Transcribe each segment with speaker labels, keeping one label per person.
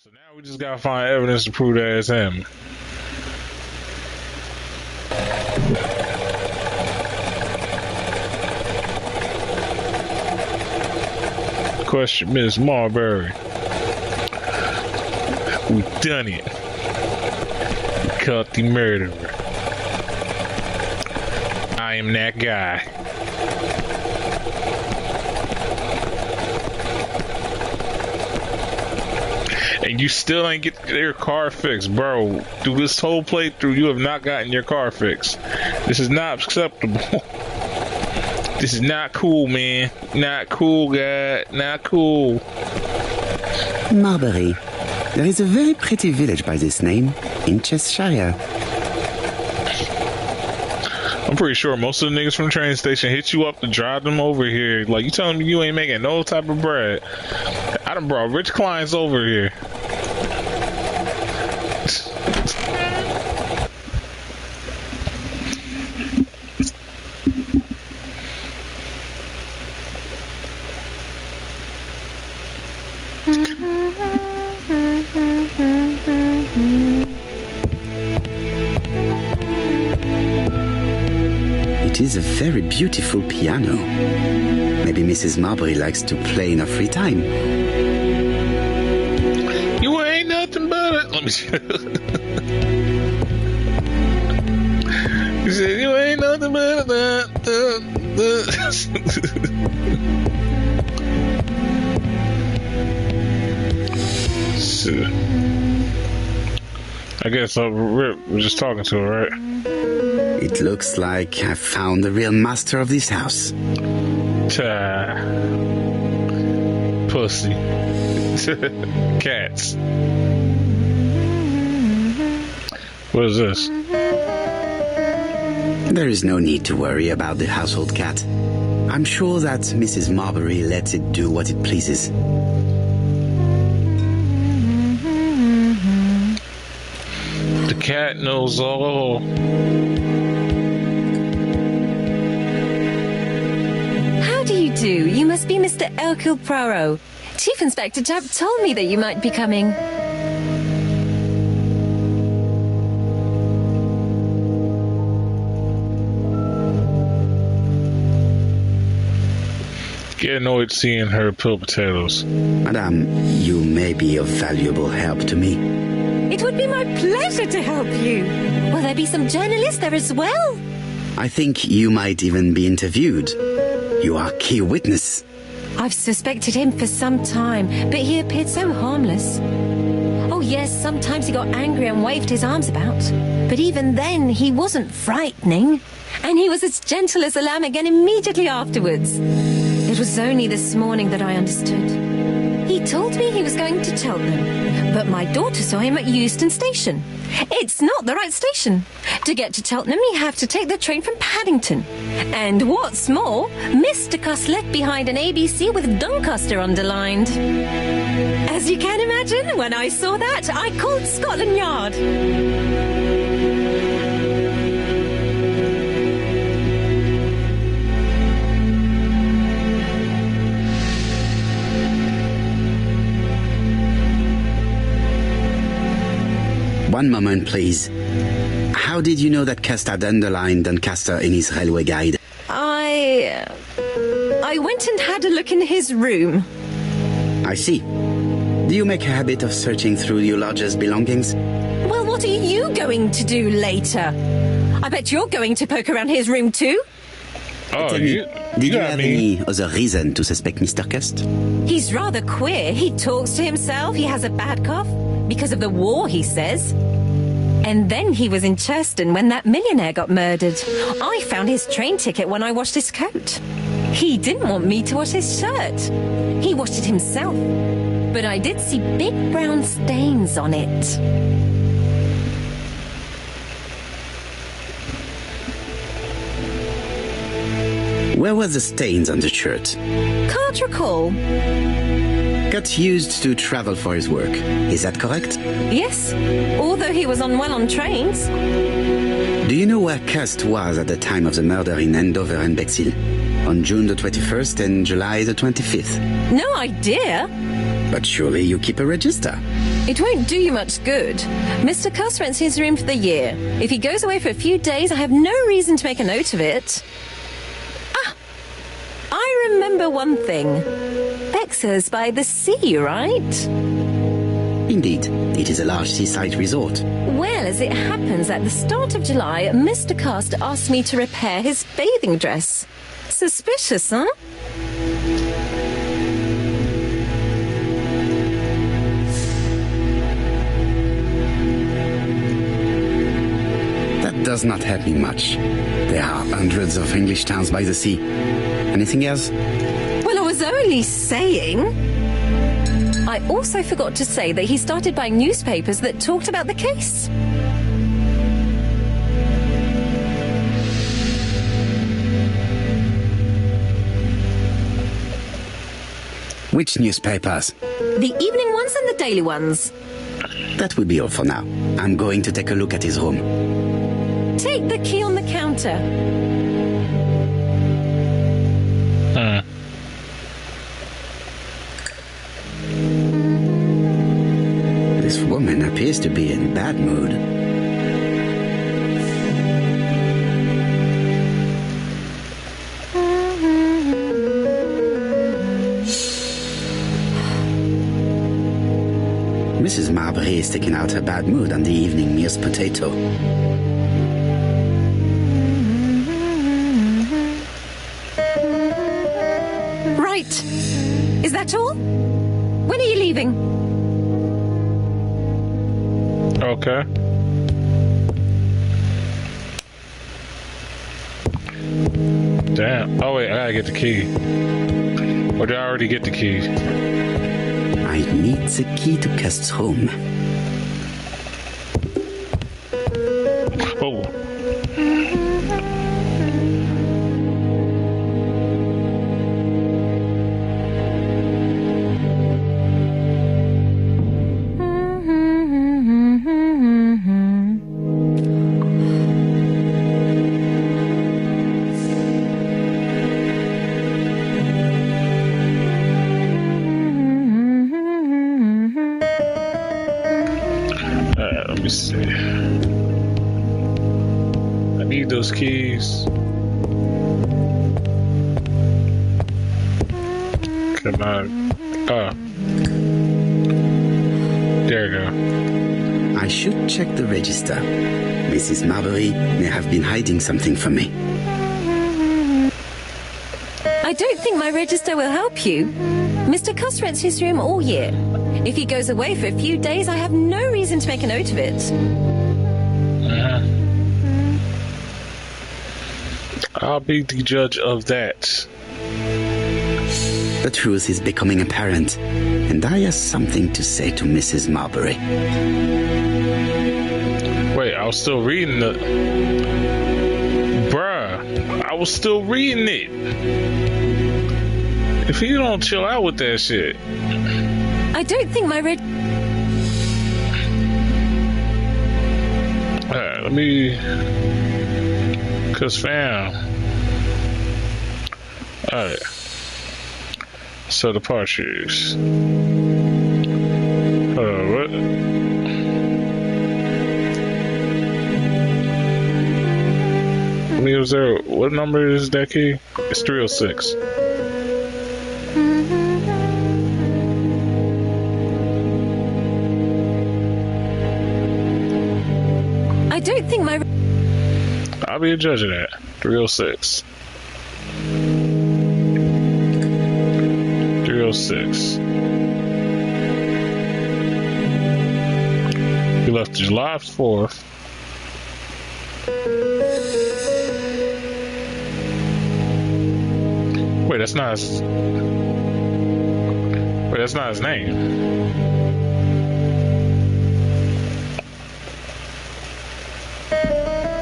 Speaker 1: So now we just gotta find evidence to prove that it's him. Question Miss Marbury. We done it. We caught the murderer. I am that guy. And you still ain't get your car fixed, bro. Through this whole playthrough, you have not gotten your car fixed. This is not acceptable. This is not cool, man. Not cool, guy. Not cool.
Speaker 2: Marbury. There is a very pretty village by this name in Cheshire.
Speaker 1: I'm pretty sure most of the niggas from the train station hit you up to drive them over here. Like, you telling me you ain't making no type of bread. I done brought rich clients over here.
Speaker 2: It is a very beautiful piano. Maybe Mrs. Marbury likes to play in her free time.
Speaker 1: You ain't nothing but a... Let me see. He said, you ain't nothing but a... I guess Rip was just talking to her, right?
Speaker 2: It looks like I found the real master of this house.
Speaker 1: Pussy. Cats. What is this?
Speaker 2: There is no need to worry about the household cat. I'm sure that Mrs. Marbury lets it do what it pleases.
Speaker 1: The cat knows all.
Speaker 3: How do you do? You must be Mr. Hercule Poirot. Chief Inspector Jupp told me that you might be coming.
Speaker 1: Get annoyed seeing her peel potatoes.
Speaker 2: Madame, you may be of valuable help to me.
Speaker 3: It would be my pleasure to help you. Will there be some journalists there as well?
Speaker 2: I think you might even be interviewed. You are a key witness.
Speaker 3: I've suspected him for some time, but he appeared so harmless. Oh yes, sometimes he got angry and waved his arms about. But even then, he wasn't frightening. And he was as gentle as a lamb again immediately afterwards. It was only this morning that I understood. He told me he was going to Cheltenham, but my daughter saw him at Euston Station. It's not the right station. To get to Cheltenham, you have to take the train from Paddington. And what's more, Mr. Cuss left behind an ABC with Doncaster underlined. As you can imagine, when I saw that, I called Scotland Yard.
Speaker 2: One moment, please. How did you know that Cust had underlined Doncaster in his railway guide?
Speaker 3: I went and had a look in his room.
Speaker 2: I see. Do you make a habit of searching through your lodger's belongings?
Speaker 3: Well, what are you going to do later? I bet you're going to poke around his room too.
Speaker 1: Oh,
Speaker 2: Tell me, did you have any other reason to suspect Mr. Cust?
Speaker 3: He's rather queer. He talks to himself. He has a bad cough. Because of the war, he says. And then he was in Churston when that millionaire got murdered. I found his train ticket when I washed his coat. He didn't want me to wash his shirt. He washed it himself. But I did see big brown stains on it.
Speaker 2: Where were the stains on the shirt?
Speaker 3: Can't recall.
Speaker 2: Cust used to travel for his work. Is that correct?
Speaker 3: Yes, although he was on trains.
Speaker 2: Do you know where Cust was at the time of the murder in Andover and Bexhill? On June the 21st and July the 25th?
Speaker 3: No idea.
Speaker 2: But surely you keep a register.
Speaker 3: It won't do you much good. Mr. Cuss rents his room for the year. If he goes away for a few days, I have no reason to make a note of it. Ah! I remember one thing. Bexer's by the sea, right?
Speaker 2: Indeed, it is a large seaside resort.
Speaker 3: Well, as it happens, at the start of July, Mr. Cast asked me to repair his bathing dress. Suspicious, huh?
Speaker 2: That does not help me much. There are hundreds of English towns by the sea. Anything else?
Speaker 3: Well, I was only saying. I also forgot to say that he started buying newspapers that talked about the case.
Speaker 2: Which newspapers?
Speaker 3: The evening ones and the daily ones.
Speaker 2: That will be all for now. I'm going to take a look at his room.
Speaker 3: Take the key on the counter.
Speaker 2: This woman appears to be in bad mood. Mrs. Marbury is taking out her bad mood on the evening meal's potato.
Speaker 3: Right. Is that all? When are you leaving?
Speaker 1: Okay. Damn. Oh wait, I gotta get the key. Or did I already get the key?
Speaker 2: I need the key to Cust's home.
Speaker 1: Oh. Let me see. I need those keys. Come on. Oh. There you go.
Speaker 2: I should check the register. Mrs. Marbury may have been hiding something from me.
Speaker 3: I don't think my register will help you. Mr. Cuss rents his room all year. If he goes away for a few days, I have no reason to make a note of it.
Speaker 1: I'll be the judge of that.
Speaker 2: The truth is becoming apparent, and I have something to say to Mrs. Marbury.
Speaker 1: Wait, I was still reading the... Bruh, I was still reading it. If you don't chill out with that shit.
Speaker 3: I don't think my
Speaker 1: Alright, let me... Cause fam... Alright. So the partridge. Hold on, what? I mean, was there... What number is that key? It's 306.
Speaker 3: I don't think my...
Speaker 1: I'll be a judge of that. 306. 306. He left July 4th. Wait, that's not his... Wait, that's not his name.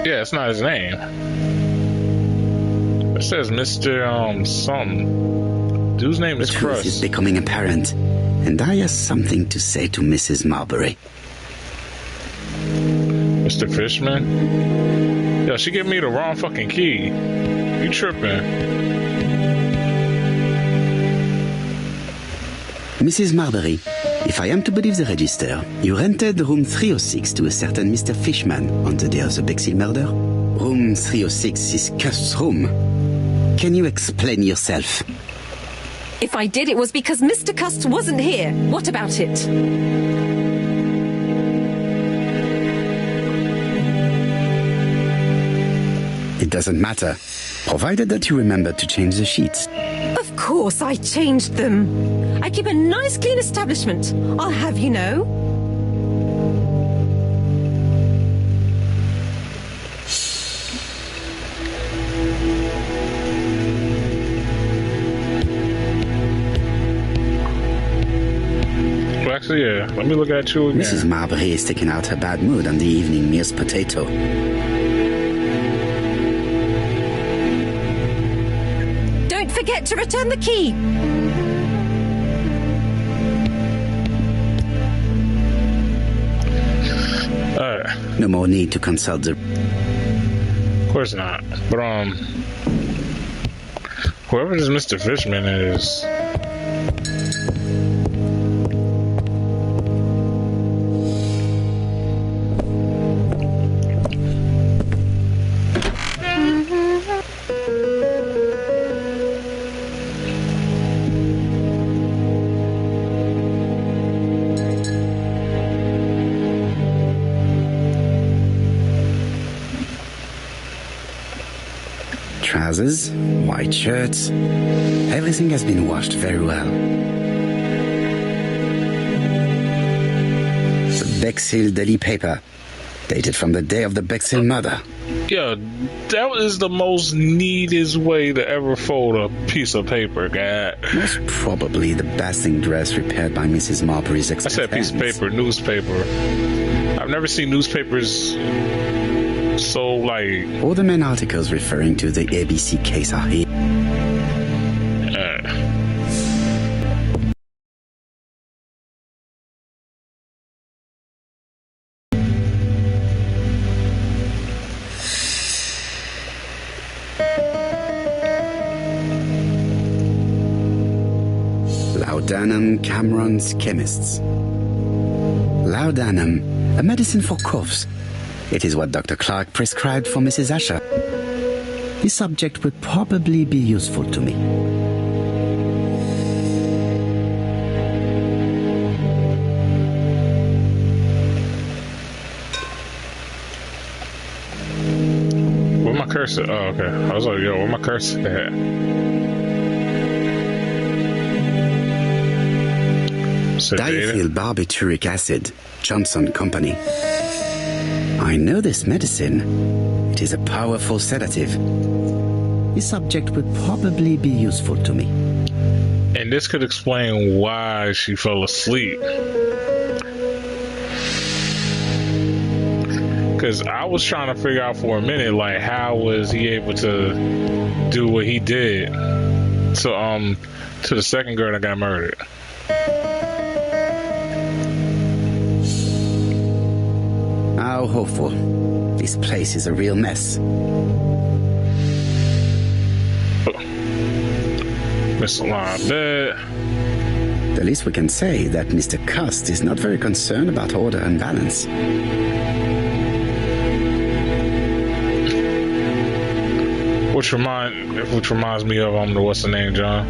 Speaker 1: Yeah, it's not his name. It says Mr. something. Dude's name is
Speaker 2: The truth
Speaker 1: Crust.
Speaker 2: is becoming apparent, and I have something to say to Mrs. Marbury.
Speaker 1: Mr. Fishman? Yo, she gave me the wrong fucking key. You tripping.
Speaker 2: Mrs. Marbury, If I am to believe the register, you rented room 306 to a certain Mr. Fishman on the day of the Bexhill murder. Room 306 is Cust's room. Can you explain yourself?
Speaker 3: If I did, it was because Mr. Cust wasn't here. What about it?
Speaker 2: It doesn't matter, provided that you remember to change the sheets.
Speaker 3: Of course I changed them. I keep a nice clean establishment, I'll have you know.
Speaker 1: Well, actually, yeah. Let me look at you again.
Speaker 2: Mrs. Marbury is taking out her bad mood on the evening meal's potato.
Speaker 3: Don't forget to return the key.
Speaker 2: No more need to consult the...
Speaker 1: Of course not. But, whoever this Mr. Fishman is...
Speaker 2: Trousers, white shirts. Everything has been washed very well. The Bexhill daily paper, dated from the day of the Bexhill murder.
Speaker 1: Yeah, that is the most neatest way to ever fold a piece of paper, God.
Speaker 2: Most probably the basting dress repaired by Mrs. Marbury's
Speaker 1: I
Speaker 2: expense.
Speaker 1: said piece of paper, newspaper. I've never seen newspapers so, like...
Speaker 2: All the main articles referring to the ABC case are here. Laudanum Cameron's Chemists. Laudanum, a medicine for coughs. It is what Dr. Clark prescribed for Mrs. Asher. This subject would probably be useful to me.
Speaker 1: Where my cursor? Oh, okay. I was like, yo, where my cursor at?
Speaker 2: Diethyl barbituric acid, Johnson Company. I know this medicine. It is a powerful sedative. This subject would probably be useful to me.
Speaker 1: And this could explain why she fell asleep. Because I was trying to figure out for a minute, like, how was he able to do what he did to the second girl that got murdered.
Speaker 2: How hopeful. This place is a real mess.
Speaker 1: Miss Line bed.
Speaker 2: The least we can say that Mr. Cust is not very concerned about order and balance.
Speaker 1: Which reminds me of what's the name, John?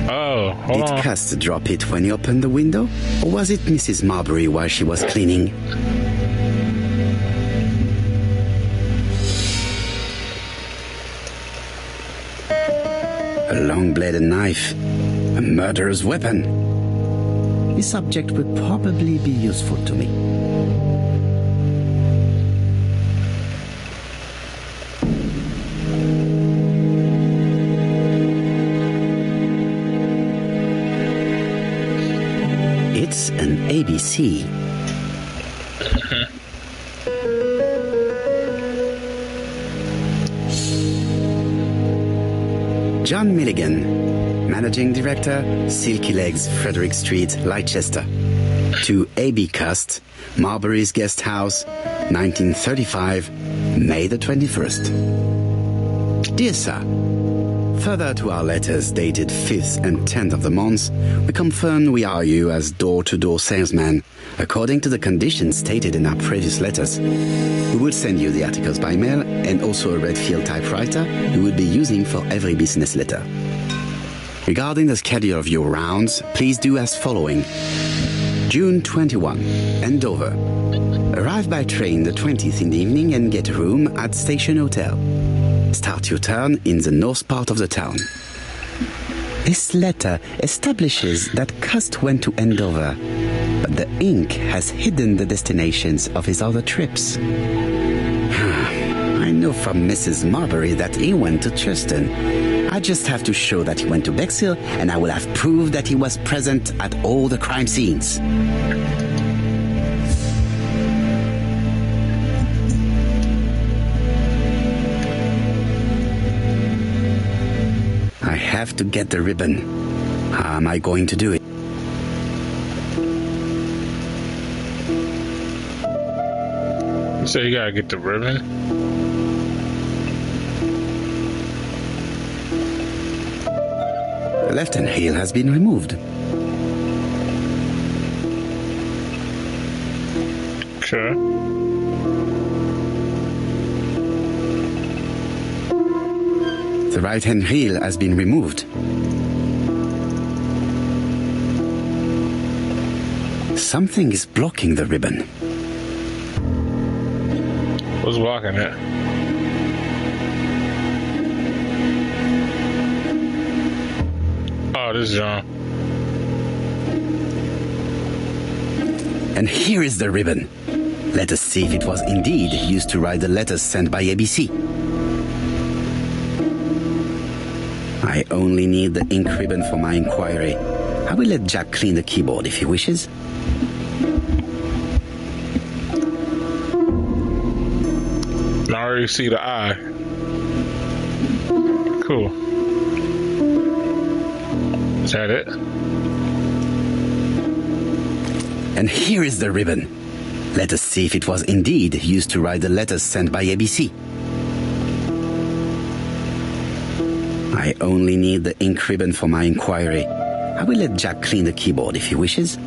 Speaker 1: Oh, hold on.
Speaker 2: Did Cust drop it when he opened the window? Or was it Mrs. Marbury while she was cleaning? A long-bladed knife. A murderer's weapon. This subject would probably be useful to me. It's an ABC. John Milligan, Managing Director, Silky Legs, Frederick Street, Leicester. To A.B. Cust, Marbury's Guest House, 1935, May the 21st. Dear Sir, Further to our letters dated 5th and 10th of the month, we confirm we are you as door-to-door salesman, according to the conditions stated in our previous letters. We will send you the articles by mail and also a Redfield typewriter you will be using for every business letter. Regarding the schedule of your rounds, please do as following. June 21, Andover. Arrive by train the 20th in the evening and get a room at Station Hotel. Start your turn in the north part of the town. This letter establishes that Cust went to Andover, but the ink has hidden the destinations of his other trips. I know from Mrs. Marbury that he went to Churston. I just have to show that he went to Bexhill, and I will have proved that he was present at all the crime scenes. I have to get the ribbon. How am I going to do it?
Speaker 1: So you gotta get the ribbon?
Speaker 2: The left-hand heel has been removed.
Speaker 1: Okay.
Speaker 2: The right-hand heel has been removed. Something is blocking the ribbon.
Speaker 1: What's blocking it? Oh, this is John.
Speaker 2: And here is the ribbon. Let us see if it was indeed used to write the letters sent by ABC. I only need the ink ribbon for my inquiry. I will let Jack clean the keyboard if he wishes.
Speaker 1: I already see the eye. Cool. Is that it?
Speaker 2: And here is the ribbon. Let us see if it was indeed used to write the letters sent by ABC. I only need the ink ribbon for my inquiry. I will let Jack clean the keyboard if he wishes.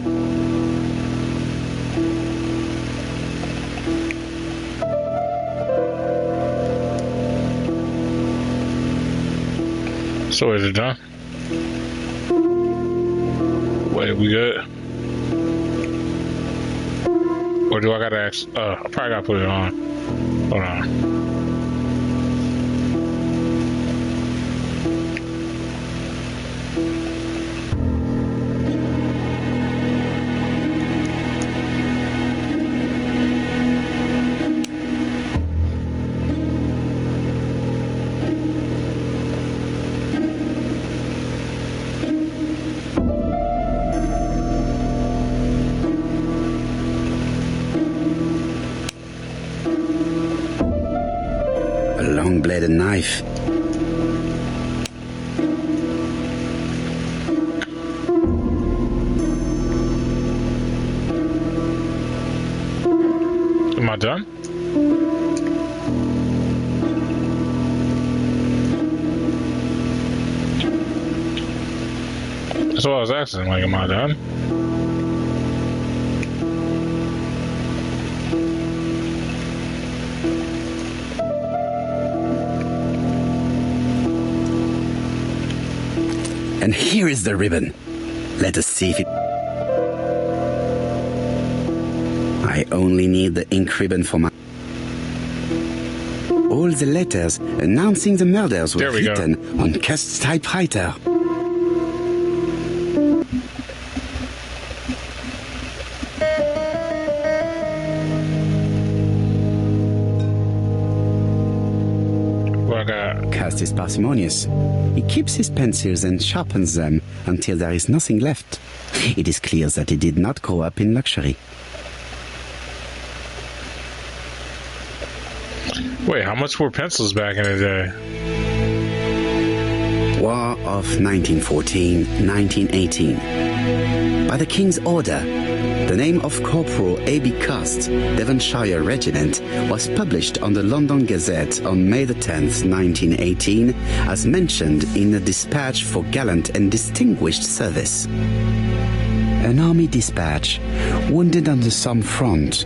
Speaker 1: So is it done? Wait, we good? Or do I gotta ask? I probably gotta put it on. Hold on.
Speaker 2: Long-bladed knife.
Speaker 1: Am I done? That's what I was asking. Like, am I done?
Speaker 2: And here is the ribbon. Let us see if it... I only need the ink ribbon for my... All the letters announcing the murders were written on Cust's typewriter. Cust is parsimonious. He keeps his pencils and sharpens them until there is nothing left. It is clear that he did not grow up in luxury.
Speaker 1: Wait, how much were pencils back in the day?
Speaker 2: War of 1914-1918. By the King's order, The name of Corporal A.B. Cust, Devonshire Regiment, was published on the London Gazette on May the 10th, 1918, as mentioned in a dispatch for gallant and distinguished service. An army dispatch, wounded on the Somme front,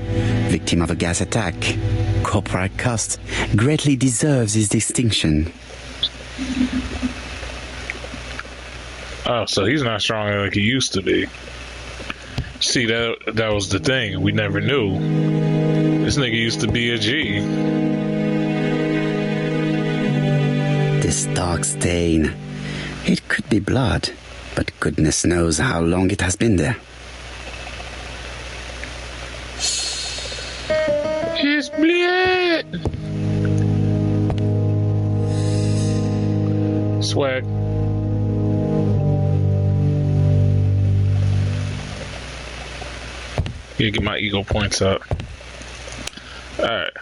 Speaker 2: victim of a gas attack. Corporal Cust greatly deserves his distinction.
Speaker 1: Oh, so he's not strong like he used to be. See, that was the thing. We never knew. This nigga used to be a G.
Speaker 2: This dark stain. It could be blood, but goodness knows how long it has been there.
Speaker 1: It's blood! Swag. Yeah, get my ego points up. Alright.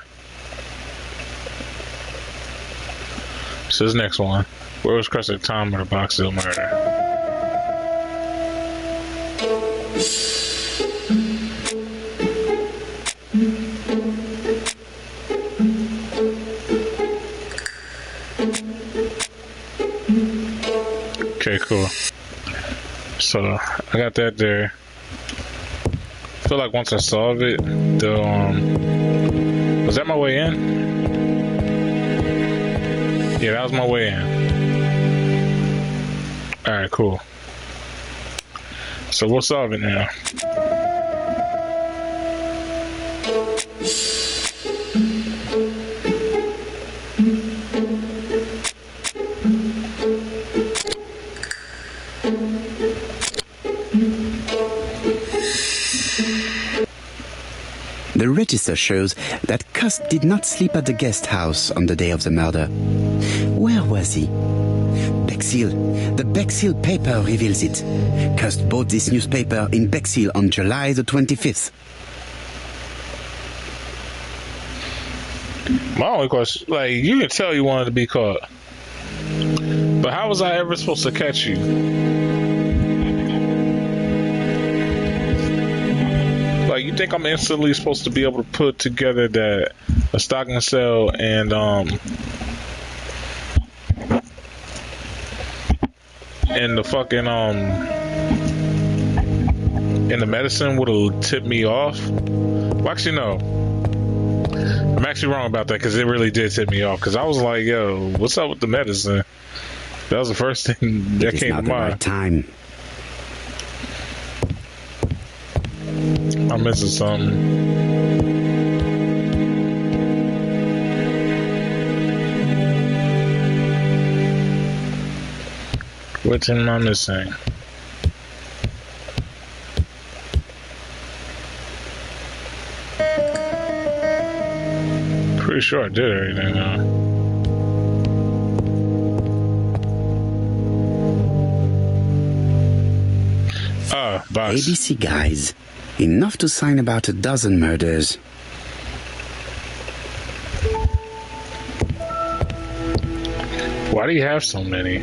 Speaker 1: So this next one. Where was Cressy Tom or the Box Hill murder? Okay, cool. So I got that there. I feel like once I solve it, was that my way in? Yeah, that was my way in. Alright, cool. So we'll solve it now.
Speaker 2: The register shows that Cust did not sleep at the guest house on the day of the murder. Where was he? Bexhill. The Bexhill paper reveals it. Cust bought this newspaper in Bexhill on July the 25th.
Speaker 1: My only question, like, you can tell you wanted to be caught. But how was I ever supposed to catch you? Like, you think I'm instantly supposed to be able to put together that a stocking cell and the fucking and the medicine would have tipped me off? Well, actually, no. I'm actually wrong about that because it really did tip me off. Because I was like, yo, what's up with the medicine? That was the first thing that came to mind.
Speaker 2: Right time.
Speaker 1: I'm missing something. What am I missing? Pretty sure I did everything now. Box.
Speaker 2: ABC guys. Enough to sign about a dozen murders.
Speaker 1: Why do you have so many?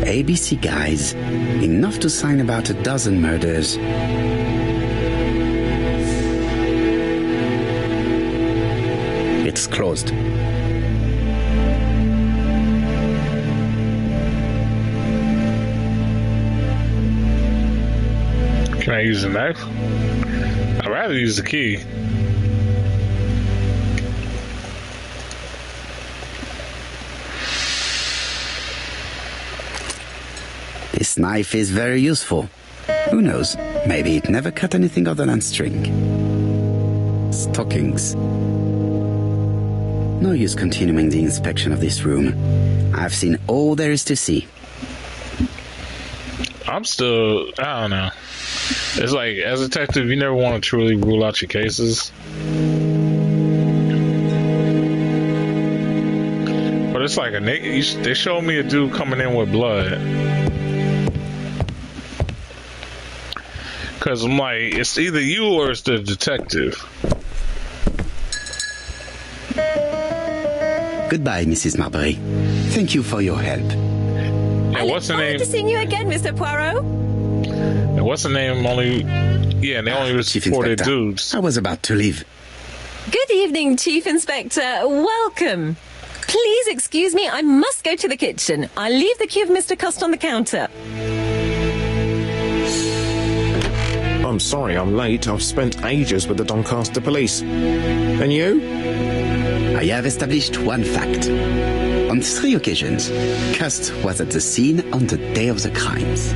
Speaker 2: ABC guys. Enough to sign about a dozen murders. It's closed.
Speaker 1: Can I use a knife? I'd rather use the key.
Speaker 2: This knife is very useful. Who knows? Maybe it never cut anything other than string. Stockings. No use continuing the inspection of this room. I've seen all there is to see.
Speaker 1: I don't know. It's like, as a detective, you never want to truly rule out your cases. But it's like they showed me a dude coming in with blood. Because I'm like, it's either you or it's the detective.
Speaker 2: Goodbye, Mrs. Marbury. Thank you for your help.
Speaker 1: Yeah, what's the name?
Speaker 3: I look forward to seeing you again, Mr. Poirot.
Speaker 1: And what's the name? They only was
Speaker 2: Chief
Speaker 1: 4
Speaker 2: Inspector.
Speaker 1: dudes.
Speaker 2: I was about to leave.
Speaker 3: Good evening, Chief Inspector. Welcome. Please excuse me, I must go to the kitchen. I'll leave the key of Mr. Cust on the counter.
Speaker 4: I'm sorry I'm late. I've spent ages with the Doncaster police. And you?
Speaker 2: I have established one fact. On 3 occasions, Cust was at the scene on the day of the crimes.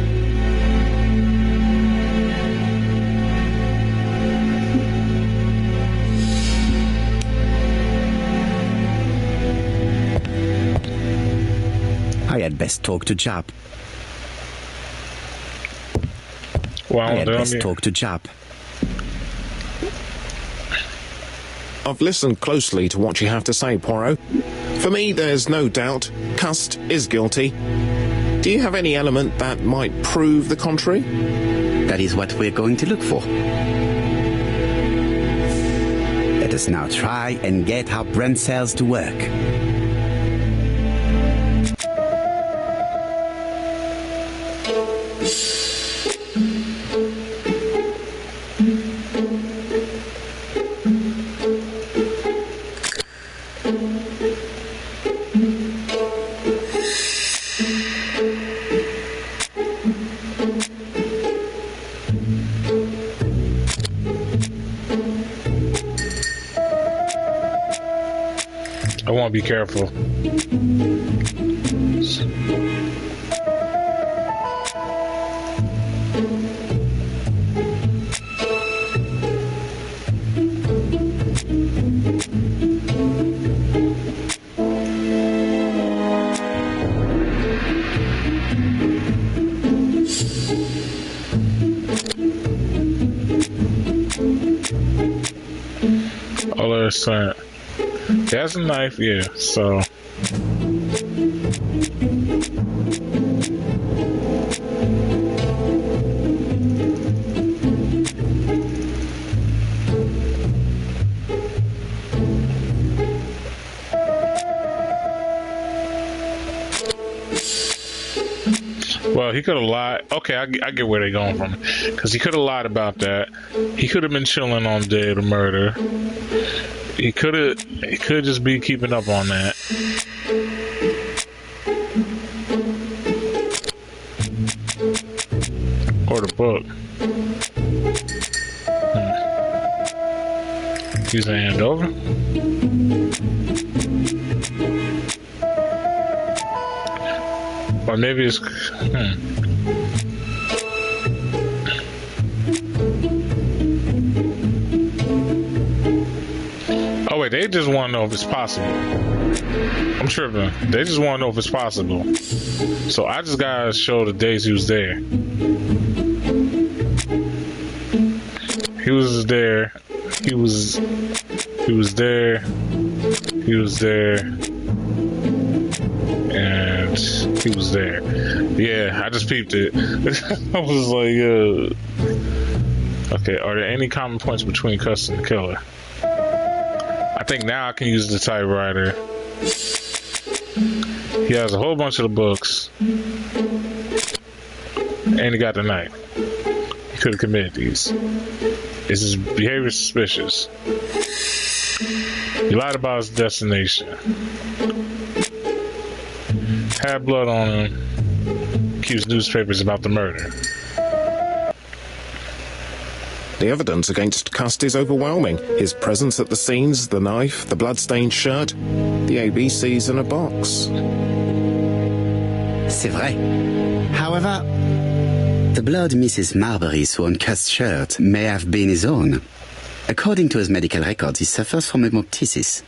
Speaker 2: I had best talk to Jap.
Speaker 1: Well,
Speaker 2: I had best talk to Jap.
Speaker 4: I've listened closely to what you have to say, Poirot. For me, there's no doubt Cust is guilty. Do you have any element that might prove the contrary?
Speaker 2: That is what we're going to look for. Let us now try and get our brain cells to work.
Speaker 1: I want to be careful. All of a sudden, he has a knife, yeah, so. Well, he could have lied. Okay, I get where they're going from. Because he could have lied about that. He could have been chilling on the day of the murder. He could just be keeping up on that. Or the book. Use a hand over. Or maybe it's... Oh wait, they just want to know if it's possible. I'm tripping. They just want to know if it's possible. So I just gotta show the days he was there. He was there. He was there. He was there. And he was there. Yeah, I just peeped it. I was like, okay, are there any common points between Cust and the killer? I think now I can use the typewriter. He has a whole bunch of the books. And he got the knife. He could have committed these. Is his behavior suspicious? He lied about his destination. Had blood on him. Accused newspapers about the murder.
Speaker 4: The evidence against Cust is overwhelming. His presence at the scenes, the knife, the blood-stained shirt, the ABCs in a box.
Speaker 2: C'est vrai. However, the blood Mrs. Marbury saw on Cust's shirt may have been his own. According to his medical records, he suffers from hemoptysis.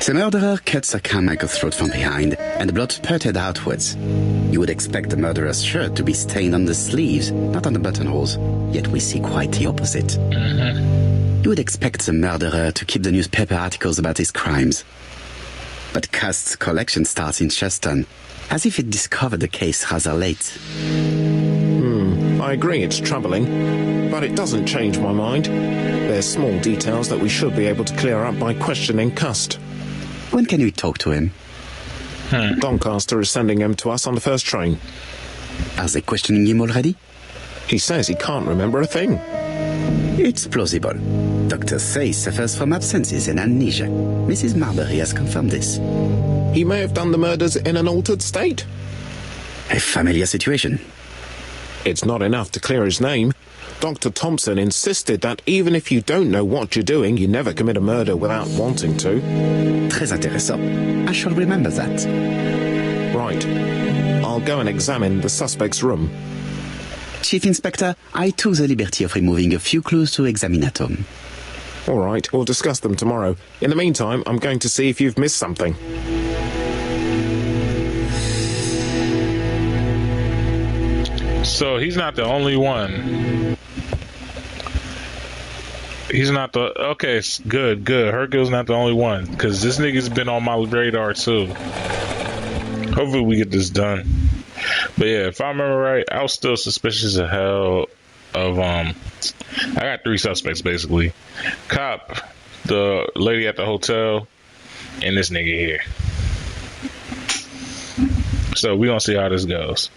Speaker 2: The murderer cut Sir Carmichael's throat from behind, and the blood spurted outwards. You would expect the murderer's shirt to be stained on the sleeves, not on the buttonholes. Yet we see quite the opposite. You would expect the murderer to keep the newspaper articles about his crimes. But Cust's collection starts in Cheston, as if it discovered the case rather late.
Speaker 4: I agree it's troubling, but it doesn't change my mind. There's small details that we should be able to clear up by questioning Cust.
Speaker 2: When can we talk to him?
Speaker 4: Doncaster is sending him to us on the first train.
Speaker 2: Are they questioning him already?
Speaker 4: He says he can't remember a thing.
Speaker 2: It's plausible. Doctors say he suffers from absences and amnesia. Mrs. Marbury has confirmed this.
Speaker 4: He may have done the murders in an altered state.
Speaker 2: A familiar situation.
Speaker 4: It's not enough to clear his name. Dr. Thompson insisted that even if you don't know what you're doing, you never commit a murder without wanting to.
Speaker 2: Très intéressant. I shall remember that.
Speaker 4: Right. I'll go and examine the suspect's room.
Speaker 2: Chief Inspector, I took the liberty of removing a few clues to examinatum.
Speaker 4: All right, we'll discuss them tomorrow. In the meantime, I'm going to see if you've missed something.
Speaker 1: So he's not the only one. He's not the... Okay, good. Hercule's not the only one. Because this nigga's been on my radar, too. Hopefully we get this done. But yeah, if I remember right, I was still suspicious as hell of... I got 3 suspects, basically. Cop, the lady at the hotel, and this nigga here. So we gonna see how this goes.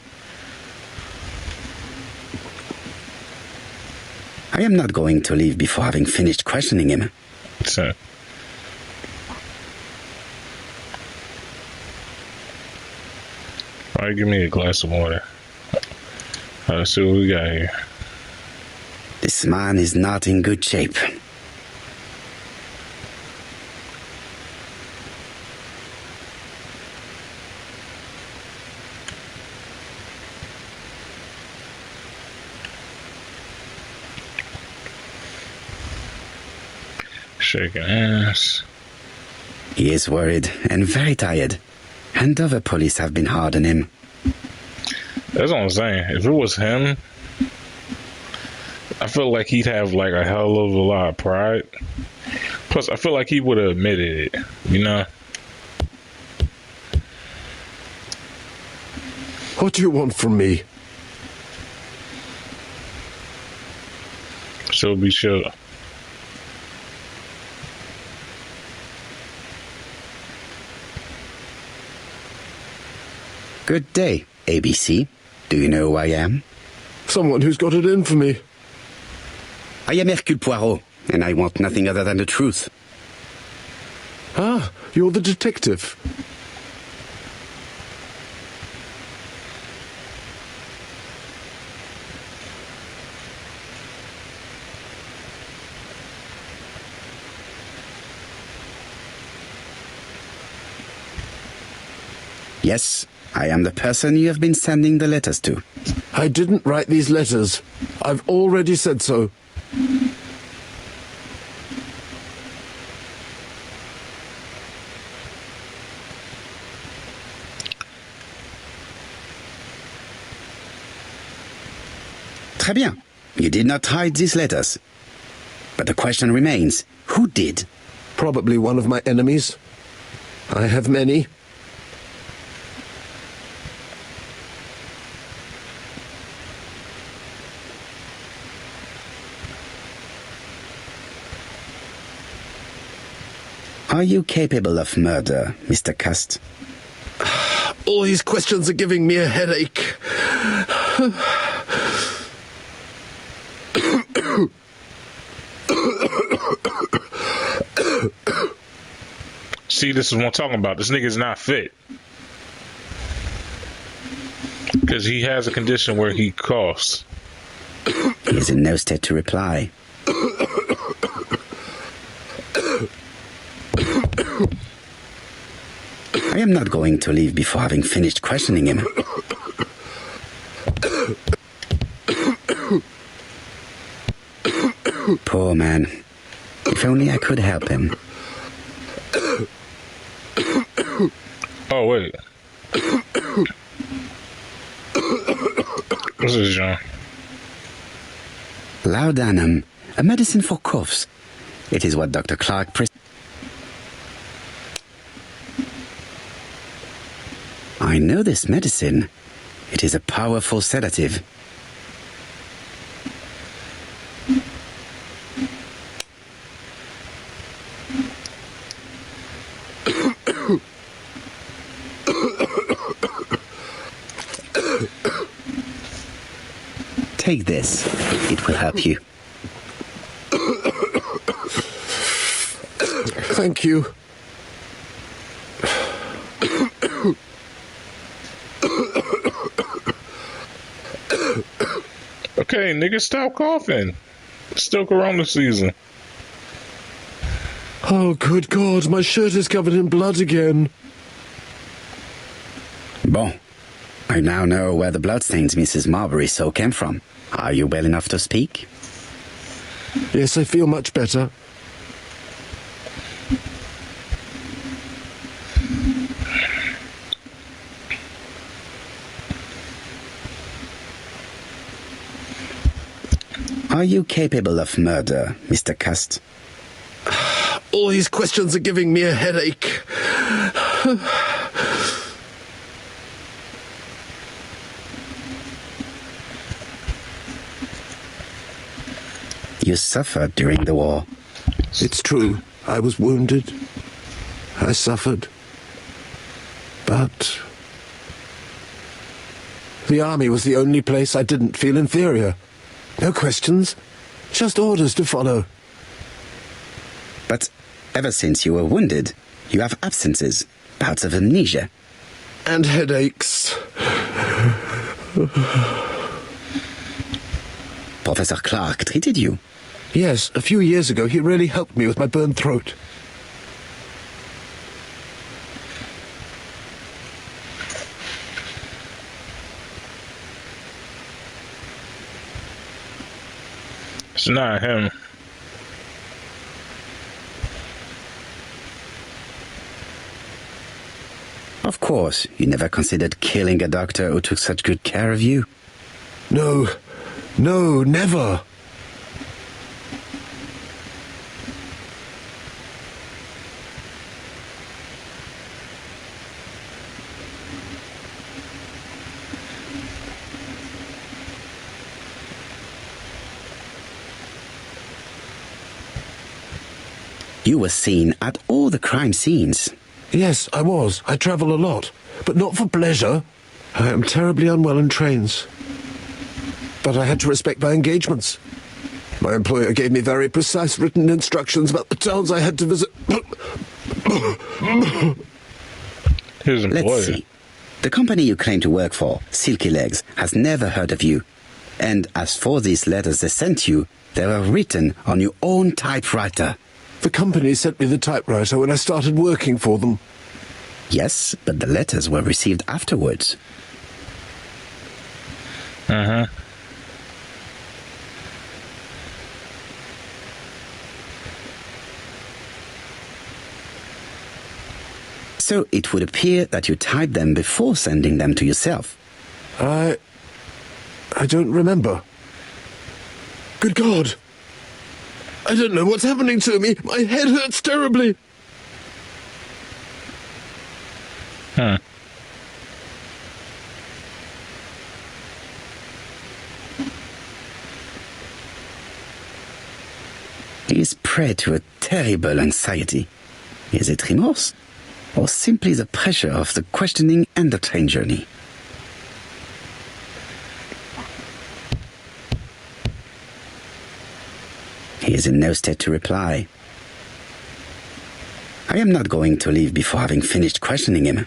Speaker 2: I am not going to leave before having finished questioning him.
Speaker 1: So, all right, give me a glass of water. Let's see what we got here.
Speaker 2: This man is not in good shape.
Speaker 1: Shaking ass.
Speaker 2: He is worried and very tired. And other police have been hard on him.
Speaker 1: That's what I'm saying. If it was him, I feel like he'd have like a hell of a lot of pride. Plus, I feel like he would have admitted it, you know?
Speaker 5: What do you want from me?
Speaker 1: So be sure.
Speaker 2: Good day, ABC. Do you know who I am?
Speaker 5: Someone who's got it in for me.
Speaker 2: I am Hercule Poirot, and I want nothing other than the truth.
Speaker 5: Ah, you're the detective.
Speaker 2: Yes, I am the person you have been sending the letters to.
Speaker 5: I didn't write these letters. I've already said so.
Speaker 2: Très bien. You did not hide these letters. But the question remains, who did?
Speaker 5: Probably one of my enemies. I have many.
Speaker 2: Are you capable of murder, Mr. Cust?
Speaker 5: All these questions are giving me a headache.
Speaker 1: See, this is what I'm talking about. This nigga's not fit. Because he has a condition where he coughs.
Speaker 2: He is in no state to reply. I am not going to leave before having finished questioning him. Poor man. If only I could help him.
Speaker 1: Oh, wait. What's this, John?
Speaker 2: Laudanum, a medicine for coughs. It is what Dr. Clark I know this medicine. It is a powerful sedative. Take this. It will help you.
Speaker 5: Thank you.
Speaker 1: Okay, nigga, stop coughing. It's still Corona season.
Speaker 5: Oh, good God, my shirt is covered in blood again.
Speaker 2: Bon. I now know where the bloodstains Mrs. Marbury saw came from. Are you well enough to speak?
Speaker 5: Yes, I feel much better.
Speaker 2: Are you capable of murder, Mr. Cust?
Speaker 5: All these questions are giving me a headache.
Speaker 2: You suffered during the war.
Speaker 5: It's true. I was wounded. I suffered. But the army was the only place I didn't feel inferior. No questions. Just orders to follow.
Speaker 2: But ever since you were wounded, you have absences, bouts of amnesia.
Speaker 5: And headaches.
Speaker 2: Professor Clark treated you.
Speaker 5: Yes, a few years ago he really helped me with my burned throat.
Speaker 1: It's not him.
Speaker 2: Of course, you never considered killing a doctor who took such good care of you.
Speaker 5: No, never.
Speaker 2: You were seen at all the crime scenes.
Speaker 5: Yes, I was. I travel a lot, but not for pleasure. I am terribly unwell in trains. But I had to respect my engagements. My employer gave me very precise written instructions about the towns I had to visit.
Speaker 1: His employer.
Speaker 2: Let's see. The company you claim to work for, Silky Legs, has never heard of you. And as for these letters they sent you, they were written on your own typewriter.
Speaker 5: The company sent me the typewriter when I started working for them.
Speaker 2: Yes, but the letters were received afterwards.
Speaker 1: Uh-huh.
Speaker 2: So it would appear that you typed them before sending them to yourself.
Speaker 5: I don't remember. Good God! I don't know what's happening to me. My head hurts terribly.
Speaker 1: Huh.
Speaker 2: He is prey to a terrible anxiety. Is it remorse? Or simply the pressure of the questioning and the train journey? He is in no state to reply. I am not going to leave before having finished questioning him.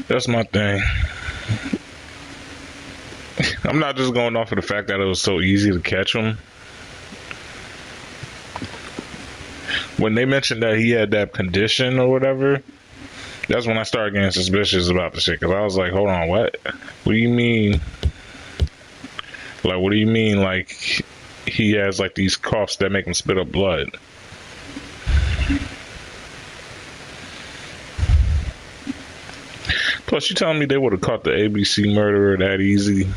Speaker 1: That's my thing. I'm not just going off of the fact that it was so easy to catch him. When they mentioned that he had that condition or whatever, that's when I started getting suspicious about the shit. Because I was like, hold on, what? What do you mean? Like, what do you mean, like, he has, like, these coughs that make him spit up blood? Plus, you telling me they would have caught the ABC murderer that easy?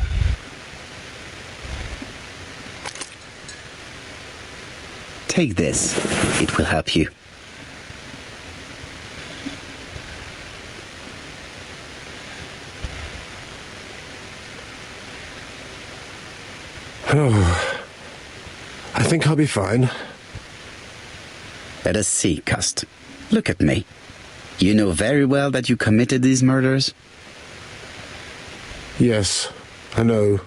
Speaker 2: Take this. It will help you.
Speaker 5: Oh, I think I'll be fine.
Speaker 2: Let us see, Cust. Look at me. You know very well that you committed these murders?
Speaker 5: Yes, I know.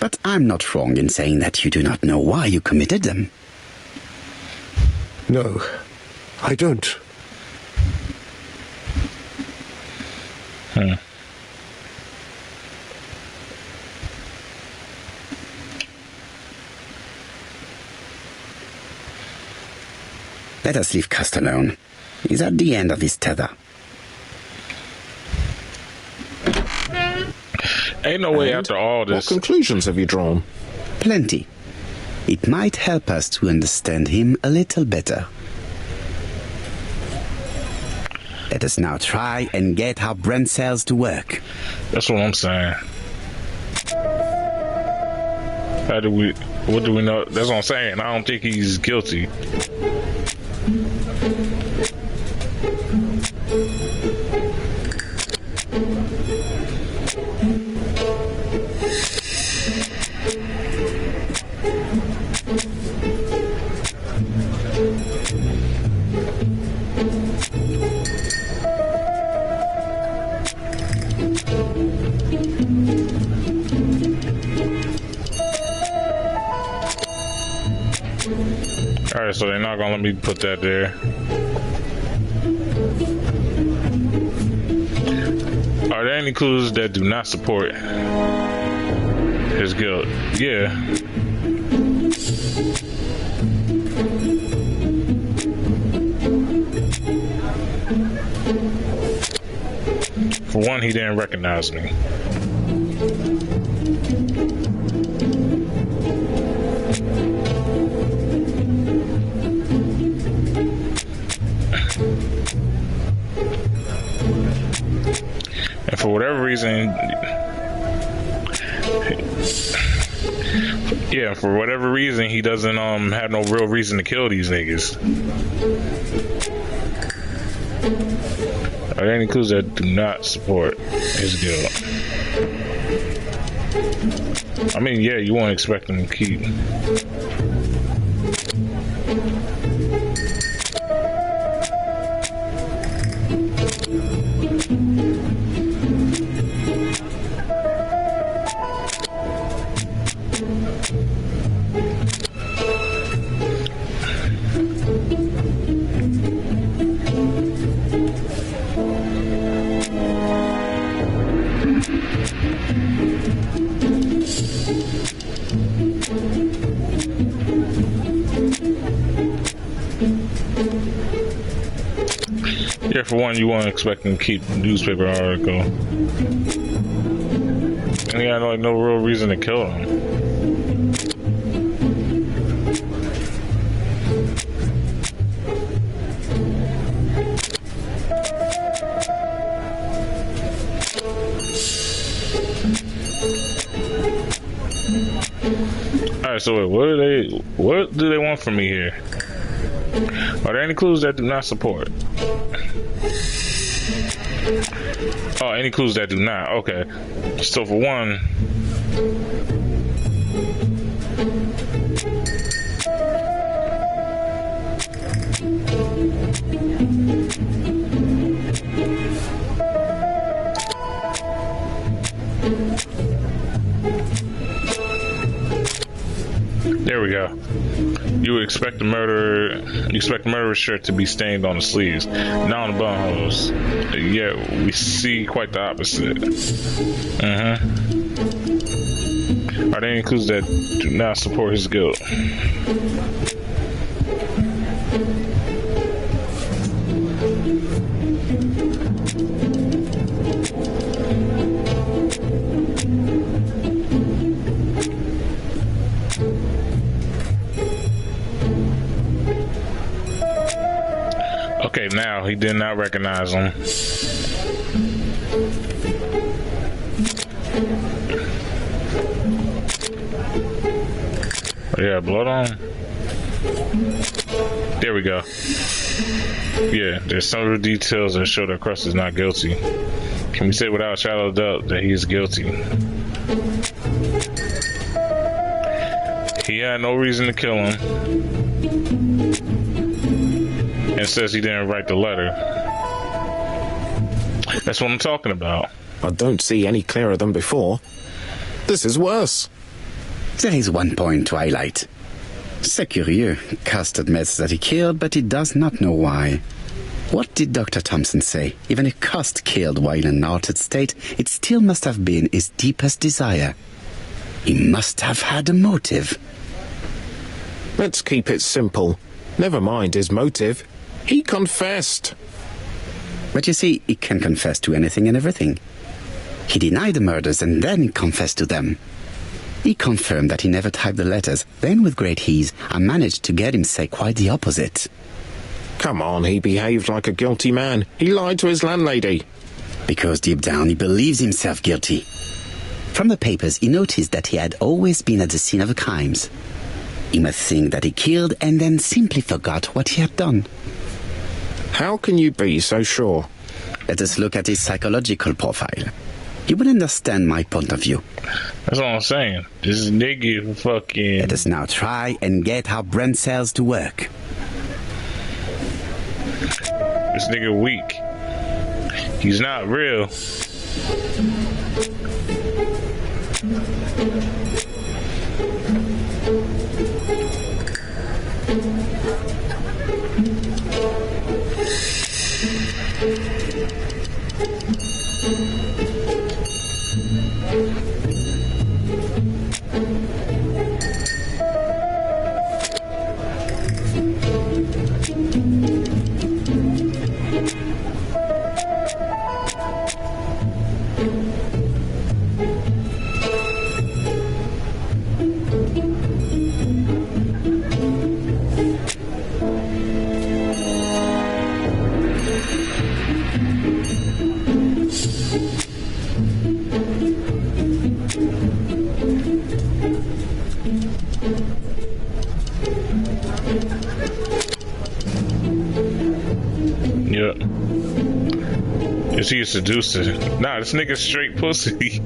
Speaker 2: But I'm not wrong in saying that you do not know why you committed them.
Speaker 5: No, I don't.
Speaker 2: Let us leave Cust alone. He's at the end of his tether.
Speaker 1: Ain't no way
Speaker 4: And
Speaker 1: after all
Speaker 4: what
Speaker 1: this.
Speaker 4: conclusions have you drawn?
Speaker 2: Plenty. It might help us to understand him a little better. Let us now try and get our brain cells to work.
Speaker 1: That's what I'm saying. What do we know? That's what I'm saying. I don't think he's guilty. Alright, so they're not gonna let me put that there. Are there any clues that do not support his guilt? Yeah. For one, he didn't recognize me. And for whatever reason, yeah, for whatever reason, he doesn't have no real reason to kill these niggas. Are there any clues that do not support his guilt? I mean, yeah, you won't expect him to keep. Yeah, for one, you won't expect him to keep the newspaper article. And he had like no real reason to kill him. Alright, so wait, what do they want from me here? Are there any clues that do not support? Oh, any clues that do not. Okay. So for one, there we go. You would expect the murderer's shirt to be stained on the sleeves, not on the buttonholes. Yet we see quite the opposite. Are there any clues that do not support his guilt? Okay, now he did not recognize him. Yeah, blood on him. There we go. Yeah, there's some details that show that Crust is not guilty. Can we say without a shadow of doubt that he is guilty? He had no reason to kill him. And says he didn't write the letter. That's what I'm talking about.
Speaker 4: I don't see any clearer than before. This is worse.
Speaker 2: There is one point to highlight. C'est curieux. Cust admits that he killed, but he does not know why. What did Dr. Thompson say? Even if Cust killed while in an altered state, it still must have been his deepest desire. He must have had a motive.
Speaker 4: Let's keep it simple. Never mind his motive. He confessed.
Speaker 2: But you see, he can confess to anything and everything. He denied the murders and then he confessed to them. He confirmed that he never typed the letters. Then, with great ease, I managed to get him say quite the opposite.
Speaker 4: Come on, he behaved like a guilty man. He lied to his landlady.
Speaker 2: Because deep down he believes himself guilty. From the papers, he noticed that he had always been at the scene of the crimes. He must think that he killed and then simply forgot what he had done.
Speaker 4: How can you be so sure?
Speaker 2: Let us look at his psychological profile. You will understand my point of view.
Speaker 1: That's all I'm saying. This nigga fucking...
Speaker 2: Let us now try and get our brain cells to work.
Speaker 1: This nigga weak. He's not real. Yep. Is he a seducer? Nah, this nigga straight pussy.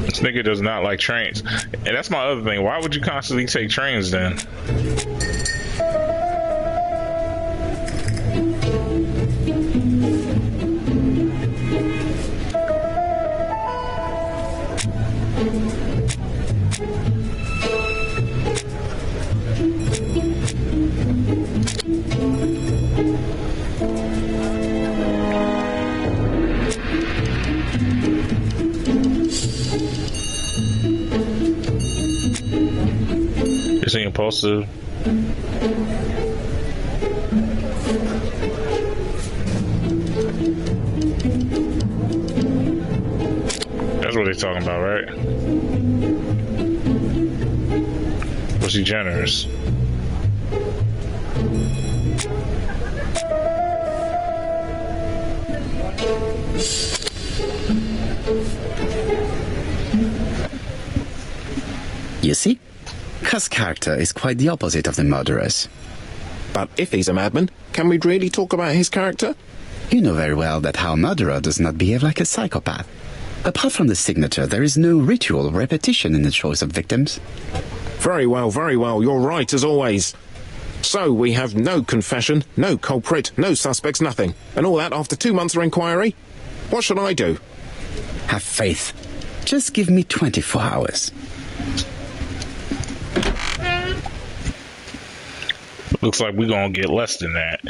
Speaker 1: This nigga does not like trains. And that's my other thing. Why would you constantly take trains then? Is he impulsive? That's what they're talking about, right? Was he generous?
Speaker 2: You see? Cust's character is quite the opposite of the murderer's.
Speaker 4: But if he's a madman, can we really talk about his character?
Speaker 2: You know very well that our murderer does not behave like a psychopath. Apart from the signature, there is no ritual or repetition in the choice of victims.
Speaker 4: Very well, you're right as always. So we have no confession, no culprit, no suspects, nothing. And all that after 2 months of inquiry? What should I do?
Speaker 2: Have faith. Just give me 24 hours.
Speaker 1: Looks like we're gonna get less than that.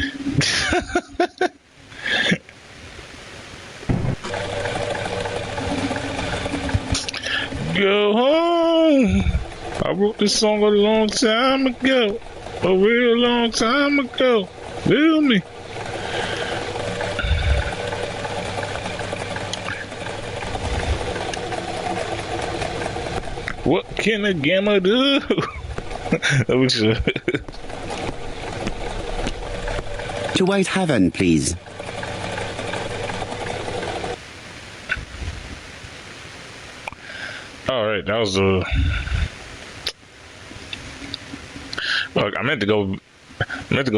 Speaker 1: Go home. I wrote this song a long time ago. A real long time ago. Feel me? What can a gamma do? We should.
Speaker 2: To White Haven, please.
Speaker 1: All right, that was the. Look, I meant to go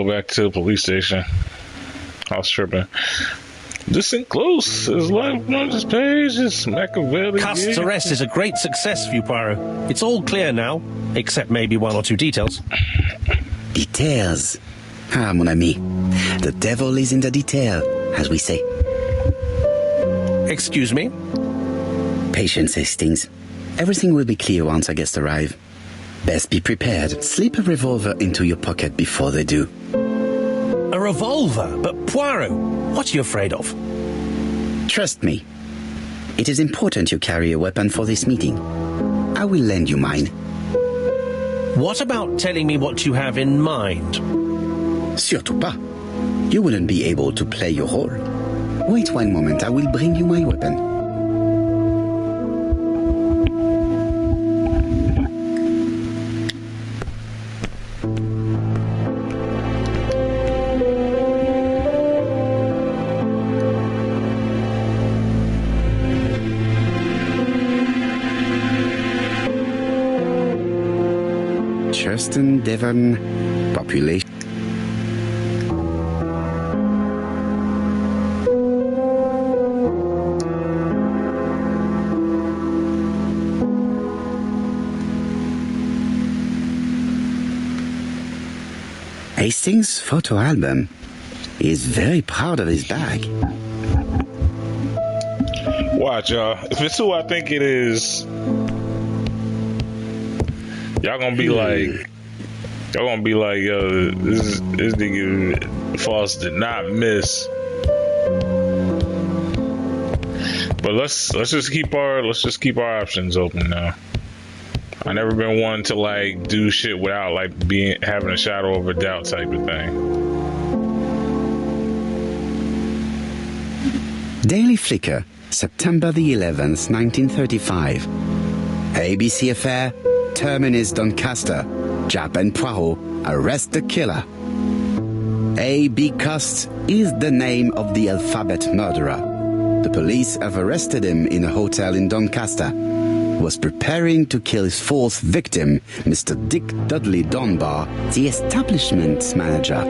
Speaker 1: back to the police station. I was tripping. This ain't close. It's like on this page. It's Machiavelli.
Speaker 6: Cust's arrest is a great success for you, Poirot. It's all clear now, except maybe one or two details.
Speaker 2: Details. Ah, mon ami. The devil is in the detail, as we say.
Speaker 6: Excuse me?
Speaker 2: Patience, Hastings. Everything will be clear once our guests arrive. Best be prepared. Slip a revolver into your pocket before they do.
Speaker 6: A revolver? But Poirot, what are you afraid of?
Speaker 2: Trust me. It is important you carry a weapon for this meeting. I will lend you mine.
Speaker 6: What about telling me what you have in mind?
Speaker 2: Surtout pas. You wouldn't be able to play your role. Wait one moment, I will bring you my weapon. Churston, Devon, population. Hastings' photo album. He is very proud of his bag.
Speaker 1: Watch, y'all. If it's who I think it is, y'all gonna be like, yo, this nigga Foss did not miss. But let's just keep our options open now. I never been one to like do shit without like having a shadow of a doubt type of thing.
Speaker 2: Daily Flicker, September the 11th, 1935. ABC affair, Terminus Doncaster. Japp and Poirot arrest the killer. A.B. Cust is the name of the alphabet murderer. The police have arrested him in a hotel in Doncaster. He was preparing to kill his fourth victim, Mr. Dick Dudley Dunbar, the establishment's manager.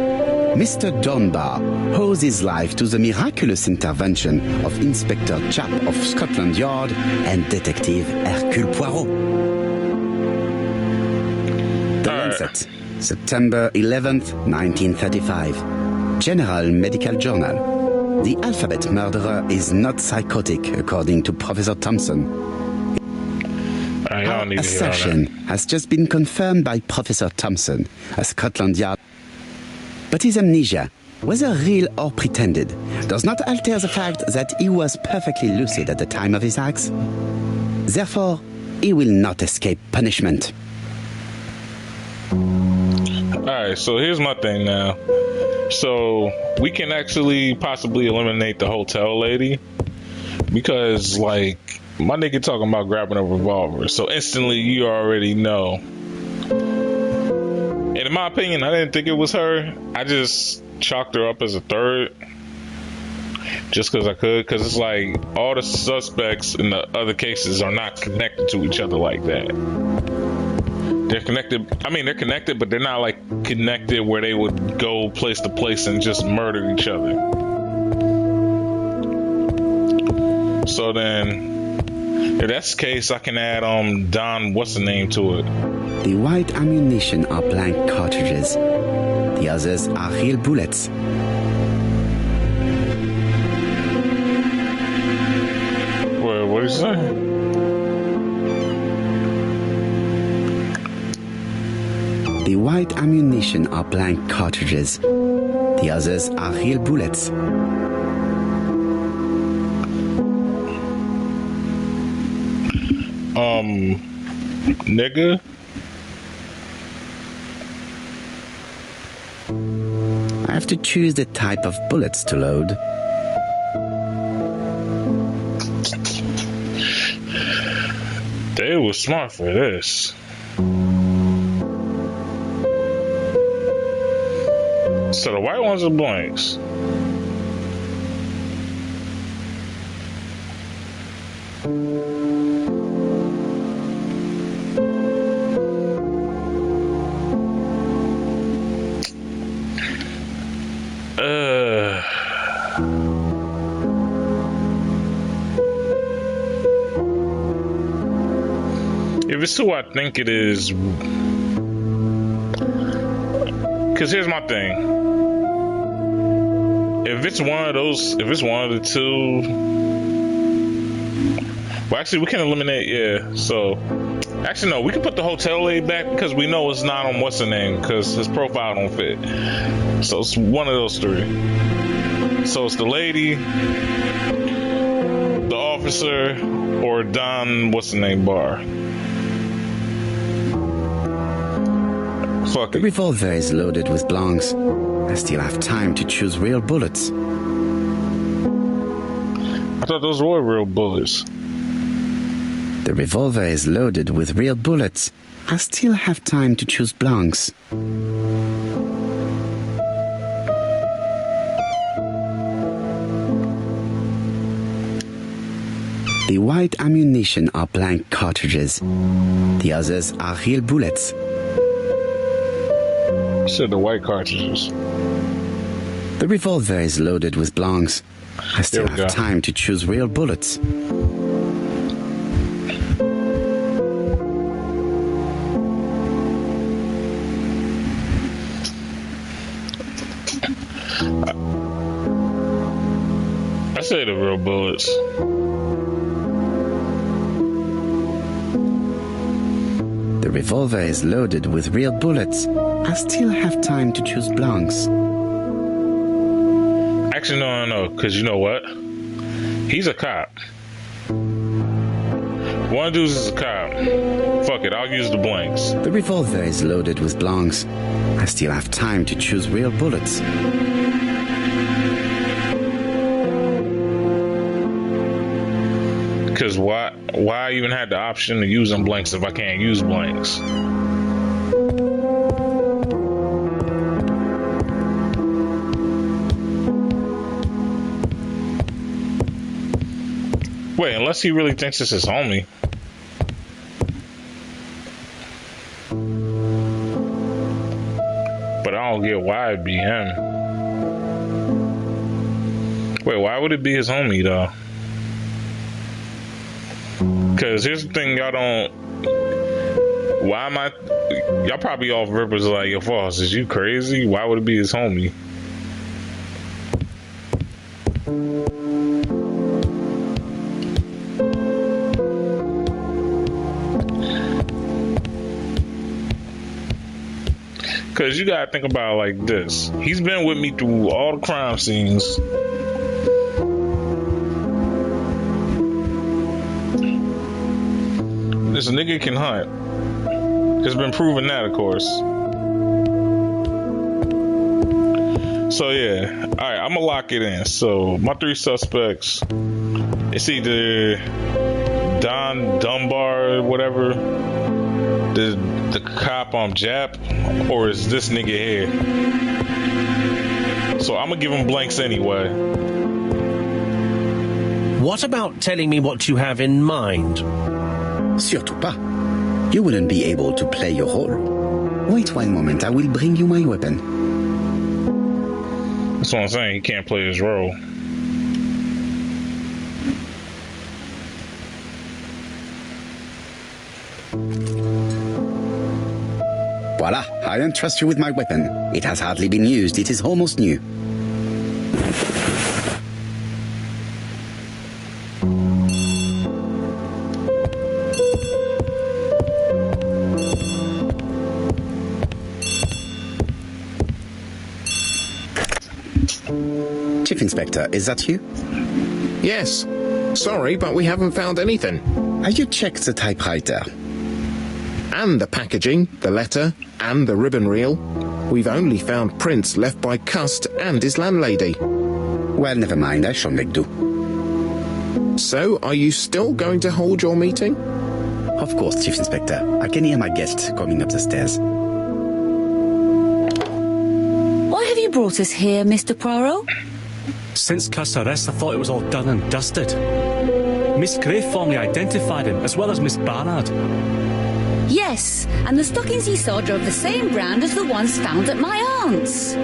Speaker 2: Mr. Dunbar owes his life to the miraculous intervention of Inspector Japp of Scotland Yard and Detective Hercule Poirot. The Lancet, September 11th, 1935. General Medical Journal. The alphabet murderer is not psychotic, according to Professor Thompson. Our assertion has just been confirmed by Professor Thompson, a Scotland Yard. But his amnesia, whether real or pretended, does not alter the fact that he was perfectly lucid at the time of his acts. Therefore, he will not escape punishment.
Speaker 1: Alright, so here's my thing now. So we can actually possibly eliminate the hotel lady because like my nigga talking about grabbing a revolver, so instantly you already know. And in my opinion, I didn't think it was her. I just chalked her up as a third just because I could, because it's like all the suspects in the other cases are not connected to each other like that. They're connected. I mean, they're connected, but they're not like connected where they would go place to place and just murder each other. So then, if that's the case, I can add Don, what's the name to it?
Speaker 2: The white ammunition are blank cartridges. The others are real bullets.
Speaker 1: What is that?
Speaker 2: The white ammunition are blank cartridges. The others are real bullets.
Speaker 1: Nigga?
Speaker 2: I have to choose the type of bullets to load.
Speaker 1: They were smart for this. So the white ones are blanks. If it's who I think it is, because here's my thing. If it's one of those, if it's one of the two, well, actually, we can eliminate, yeah. So, actually, no, we can put the hotel lady back because we know it's not on what's her name because his profile don't fit. So it's one of those three. So it's the lady, the officer, or Don, what's the name, Bar. Fuck
Speaker 2: The
Speaker 1: it.
Speaker 2: revolver is loaded with blancs. I still have time to choose real bullets.
Speaker 1: I thought those were real bullets.
Speaker 2: The revolver is loaded with real bullets. I still have time to choose blancs. The white ammunition are blank cartridges. The others are real bullets.
Speaker 1: Said the white cartridges.
Speaker 2: The revolver is loaded with blancs. I still
Speaker 1: There we
Speaker 2: have
Speaker 1: go.
Speaker 2: time to choose real bullets.
Speaker 1: I say the real bullets.
Speaker 2: The revolver is loaded with real bullets. I still have time to choose blancs.
Speaker 1: Actually, no, because you know what? He's a cop. One of these is a cop. Fuck it, I'll use the blanks.
Speaker 2: The revolver is loaded with blancs. I still have time to choose real bullets.
Speaker 1: Because why I even had the option to use them blanks if I can't use blanks? Wait, unless he really thinks it's his homie. But I don't get why it'd be him. Wait, why would it be his homie though? Because here's the thing, y'all don't. Why am I? Y'all probably off rippers like, yo, Foss, is you crazy? Why would it be his homie? Because you gotta think about it like this. He's been with me through all the crime scenes. This nigga can hunt. It's been proven that, of course. So yeah, all right, I'm gonna lock it in. So my three suspects, it's either Don Dunbar, whatever, the cop on Jap, or is this nigga here? So I'm gonna give him blanks anyway.
Speaker 6: What about telling me what you have in mind?
Speaker 2: Surtout pas. You wouldn't be able to play your role. Wait one moment, I will bring you my weapon.
Speaker 1: That's what I'm saying. He can't play his role.
Speaker 2: Voila, I entrust you with my weapon. It has hardly been used, it is almost new. Chief Inspector, is that you?
Speaker 4: Yes. Sorry, but we haven't found anything.
Speaker 2: Have you checked the typewriter?
Speaker 4: And the packaging, the letter, and the ribbon reel. We've only found prints left by Cust and his landlady.
Speaker 2: Well, never mind, I shall make do.
Speaker 4: So, are you still going to hold your meeting?
Speaker 2: Of course, Chief Inspector. I can hear my guest coming up the stairs.
Speaker 3: Why
Speaker 7: have you brought us here, Mr. Poirot?
Speaker 8: Since Cust's arrest, I thought it was all done and dusted. Miss Gray formally identified him, as well as Miss Barnard.
Speaker 7: Yes, and the stockings he saw drove the same brand as the ones found at my aunt's.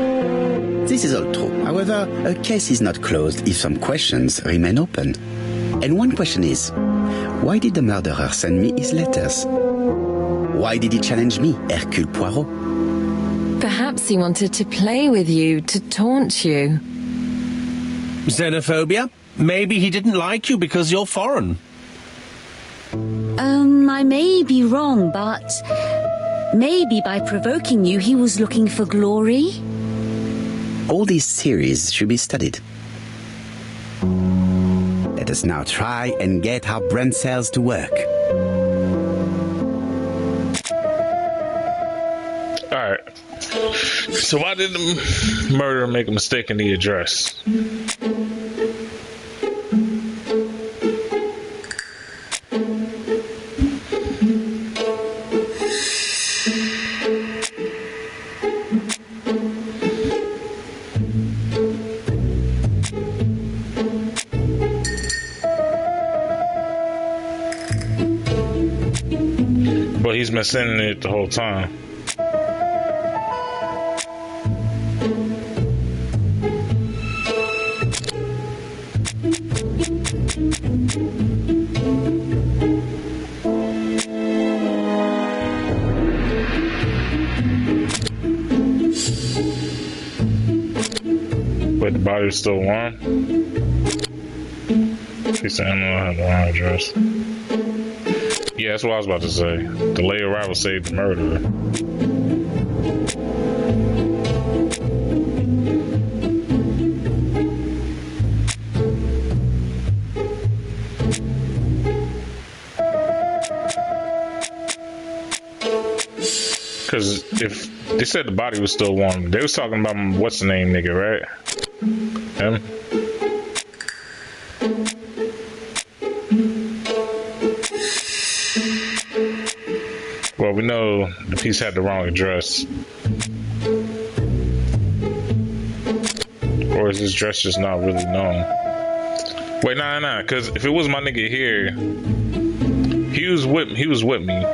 Speaker 2: This is all true. However, a case is not closed if some questions remain open. And one question is, why did the murderer send me his letters? Why did he challenge me, Hercule Poirot?
Speaker 3: Perhaps he wanted to play with you, to taunt you.
Speaker 6: Xenophobia? Maybe he didn't like you because you're foreign.
Speaker 7: I may be wrong, but maybe by provoking you he was looking for glory?
Speaker 2: All these theories should be studied. Let us now try and get our brain cells to work.
Speaker 1: Alright. So why did the murderer make a mistake in the address? But he's been sending it the whole time. But the body was still warm. He said, I don't have the wrong address. Yeah, that's what I was about to say. The late arrival saved the murderer. Because if they said the body was still warm, they was talking about what's the name nigga, right? Him? Well, we know the piece had the wrong address. Or is this address just not really known? Wait, nah, because if it was my nigga here, he was with me.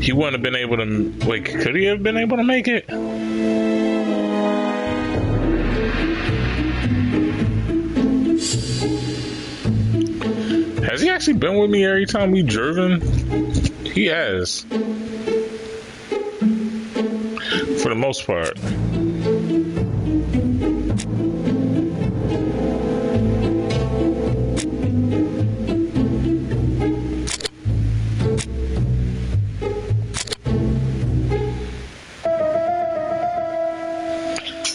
Speaker 1: He wouldn't have been able to, wait, could he have been able to make it? Has he actually been with me every time we driven? He has. For the most part.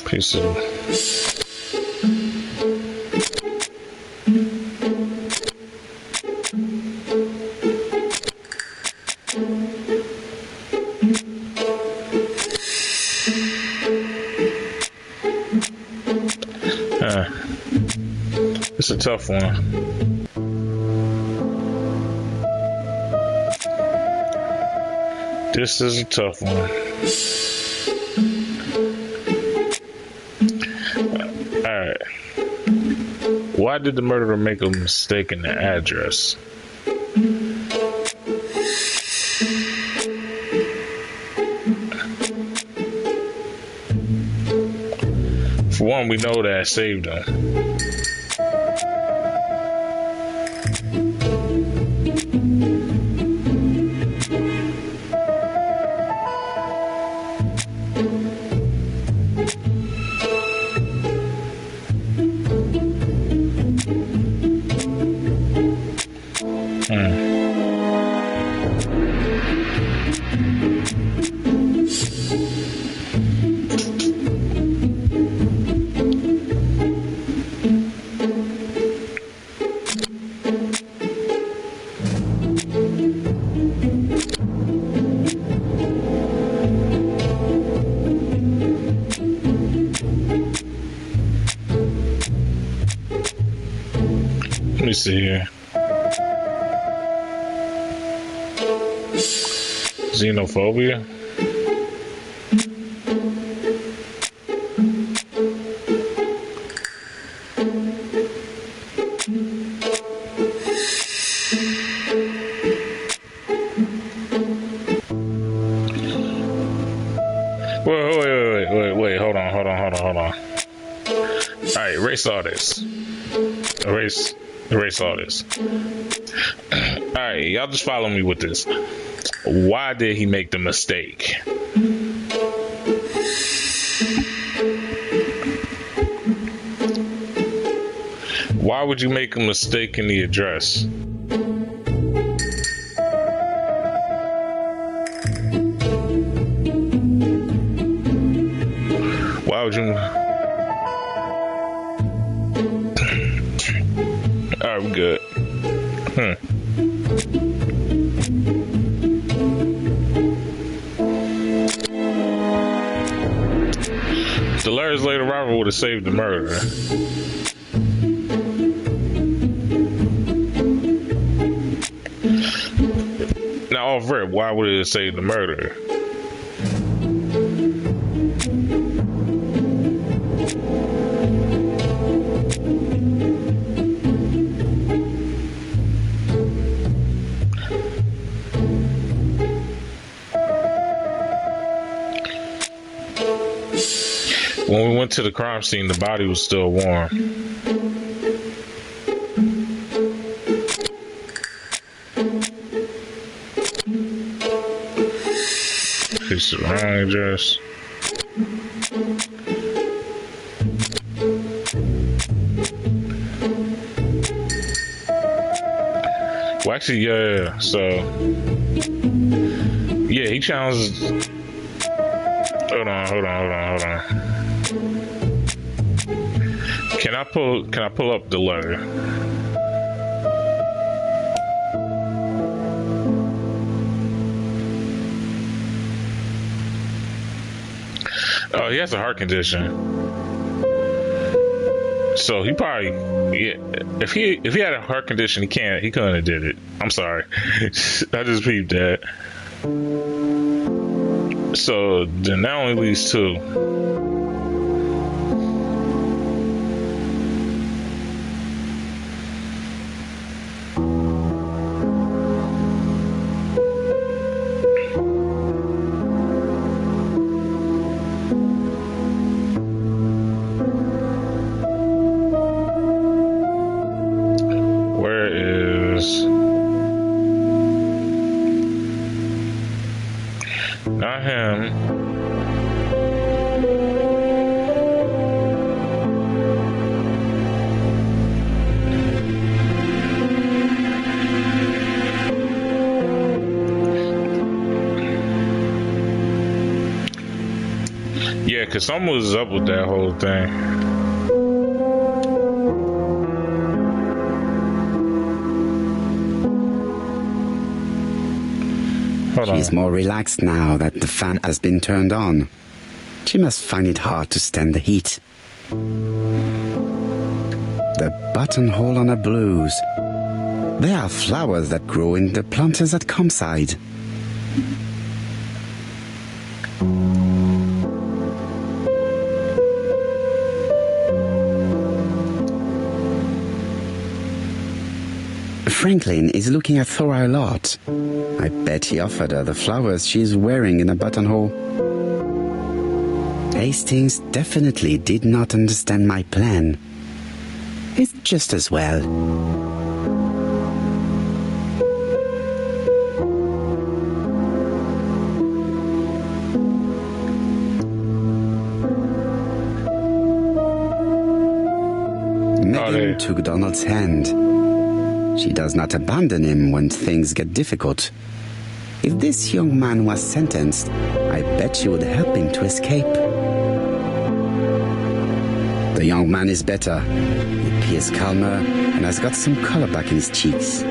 Speaker 1: Piece of... It's a tough one. This is a tough one. Alright. Why did the murderer make a mistake in the address? For one, we know that saved him. Let me see here. Xenophobia? Wait, hold on. Alright, erase all this. Erase all this. Alright, y'all just follow me with this. Why did he make the mistake? Why would you make a mistake in the address? Why would you? Alright, we good. Delaire's later rival would have saved the murder. Now, off rip, why would it have saved the murder? When we went to the crime scene, the body was still warm. It's the wrong address. Well, actually, yeah. So, yeah, he challenged. Hold on. Can I pull up the letter? Oh, he has a heart condition. So he probably, yeah, if he had a heart condition, he couldn't have did it. I'm sorry. I just peeped that. So then that only leaves two. Not him. Yeah, because something was up with that whole thing.
Speaker 2: She's more relaxed now that the fan has been turned on. She must find it hard to stand the heat. The buttonhole on her blouse. There are flowers that grow in the planters at campsite. Franklin is looking at Thora a lot. I bet he offered her the flowers she's wearing in a buttonhole. Hastings definitely did not understand my plan. It's just as well. Megan took Donald's hand. She does not abandon him when things get difficult. If this young man was sentenced, I bet she would help him to escape. The young man is better. He appears calmer and has got some color back in his cheeks.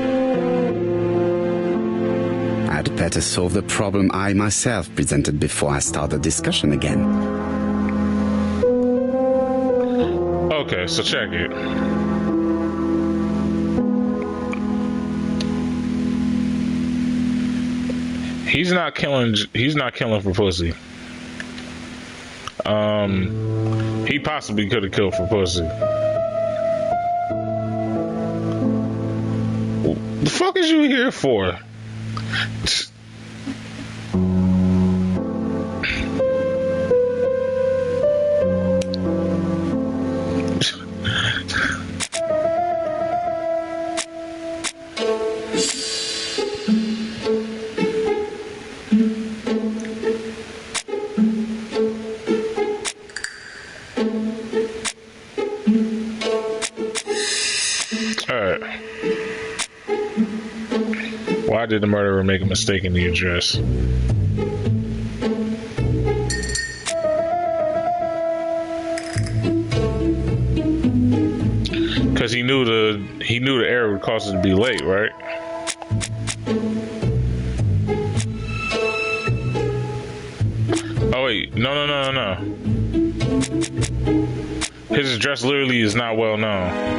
Speaker 2: I'd better solve the problem I myself presented before I start the discussion again.
Speaker 1: Okay, so check it. He's not killing for pussy. He possibly could have killed for pussy. The fuck is you here for? Why did the murderer make a mistake in the address? Because he knew the error would cause it to be late, right? Oh wait, no. His address literally is not well known.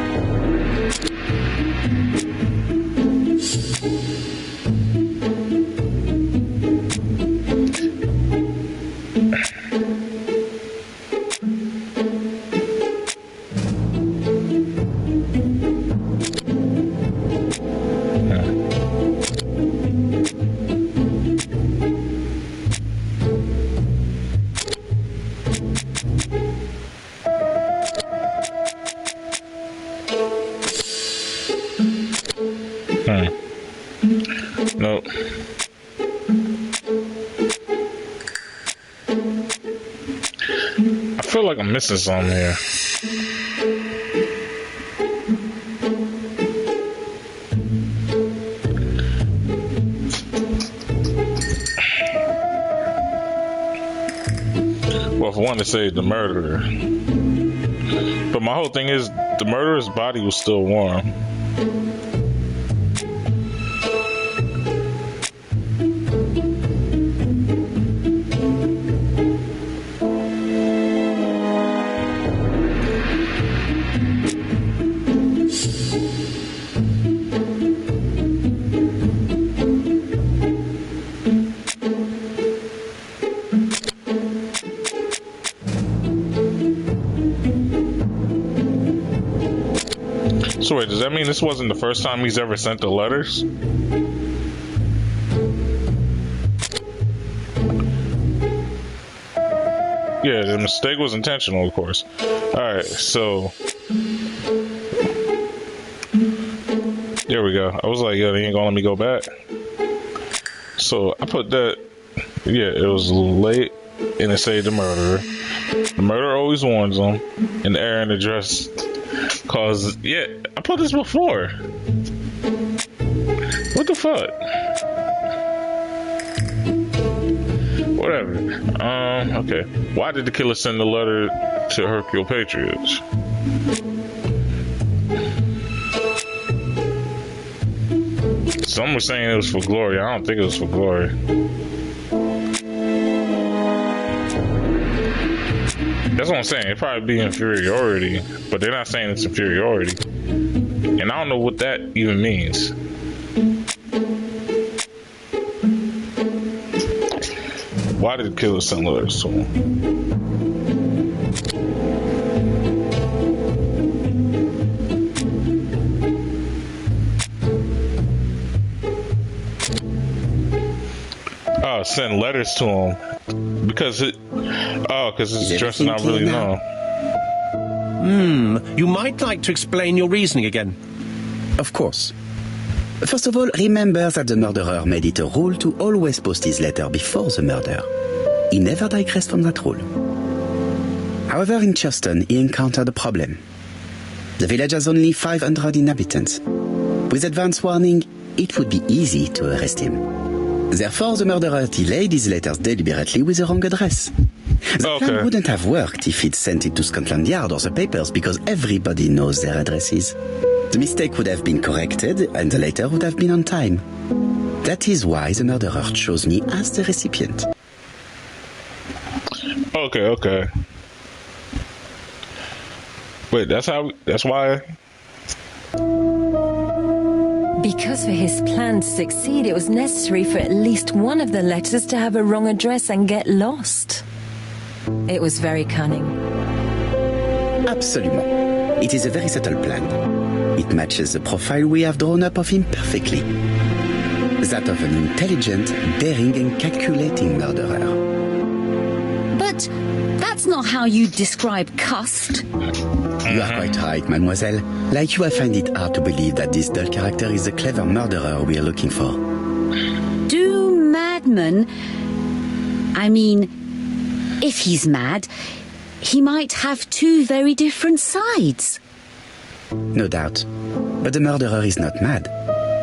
Speaker 1: Nope. I feel like I'm missing something here. Well, for one, to say the murderer. But my whole thing is the murderer's body was still warm. So wait, does that mean this wasn't the first time he's ever sent the letters? Yeah, the mistake was intentional, of course. Alright, so... there we go. I was like, yo, they ain't gonna let me go back. So, I put that... yeah, it was late, and it said the murderer. The murderer always warns them, and the error in the dress... cause, yeah, I put this before. What the fuck? Whatever. Okay. Why did the killer send the letter to Hercule Patriots? Some were saying it was for glory. I don't think it was for glory. That's what I'm saying. It'd probably be inferiority, but they're not saying it's inferiority. And I don't know what that even means. Why did the killer send letters to him? Oh, send letters to him because it. Oh, because his address is not really known.
Speaker 6: You might like to explain your reasoning again.
Speaker 2: Of course. First of all, remember that the murderer made it a rule to always post his letter before the murder. He never digressed from that rule. However, in Churton, he encountered a problem. The village has only 500 inhabitants. With advance warning, it would be easy to arrest him. Therefore, the murderer delayed his letters deliberately with the wrong address. The plan wouldn't have worked if he'd sent it to Scotland Yard or the papers because everybody knows their addresses. The mistake would have been corrected and the letter would have been on time. That is why the murderer chose me as the recipient.
Speaker 1: Okay. Wait, that's why?
Speaker 3: Because for his plan to succeed, it was necessary for at least one of the letters to have a wrong address and get lost. It was very cunning.
Speaker 2: Absolument. It is a very subtle plan. It matches the profile we have drawn up of him perfectly. That of an intelligent, daring and calculating murderer.
Speaker 7: But that's not how you describe Cust.
Speaker 2: You are quite right, mademoiselle. Like you, I find it hard to believe that this dull character is the clever murderer we are looking for.
Speaker 7: Do madmen... I mean, if he's mad, he might have two very different sides.
Speaker 2: No doubt. But the murderer is not mad.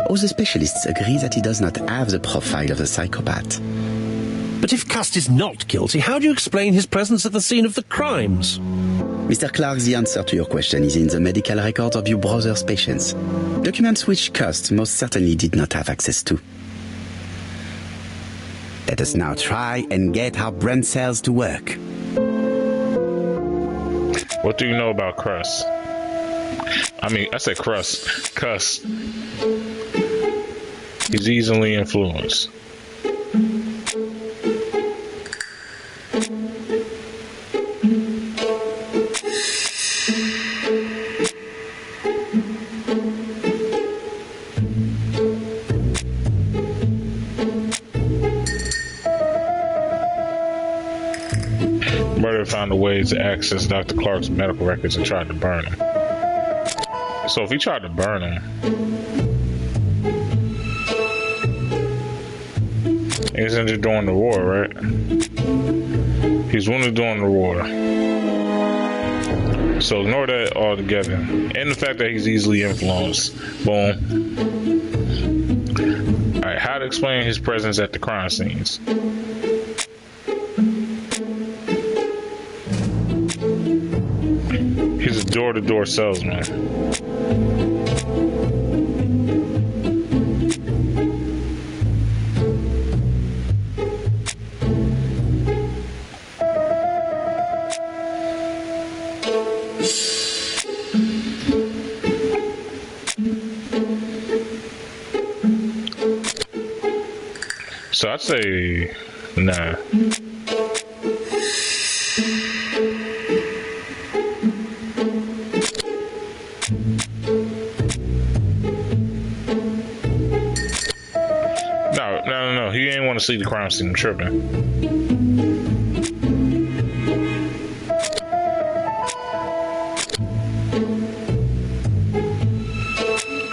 Speaker 2: All the specialists agree that he does not have the profile of a psychopath.
Speaker 6: But if Cust is not guilty, how do you explain his presence at the scene of the crimes?
Speaker 2: Mr. Clark, the answer to your question is in the medical records of your brother's patients. Documents which Cust most certainly did not have access to. Let us now try and get our brain cells to work.
Speaker 1: What do you know about Crust? I mean, I said Crust. Cuss. He's easily influenced. Murder found a way to access Dr. Clark's medical records and tried to burn him. So if he tried to burn him, he's injured during the war, right? He's wounded during the war. So ignore that altogether. And the fact that he's easily influenced. Boom. Alright, how to explain his presence at the crime scenes? He's a door-to-door salesman. So I'd say, nah. No. He ain't want to see the crime scene. I'm tripping.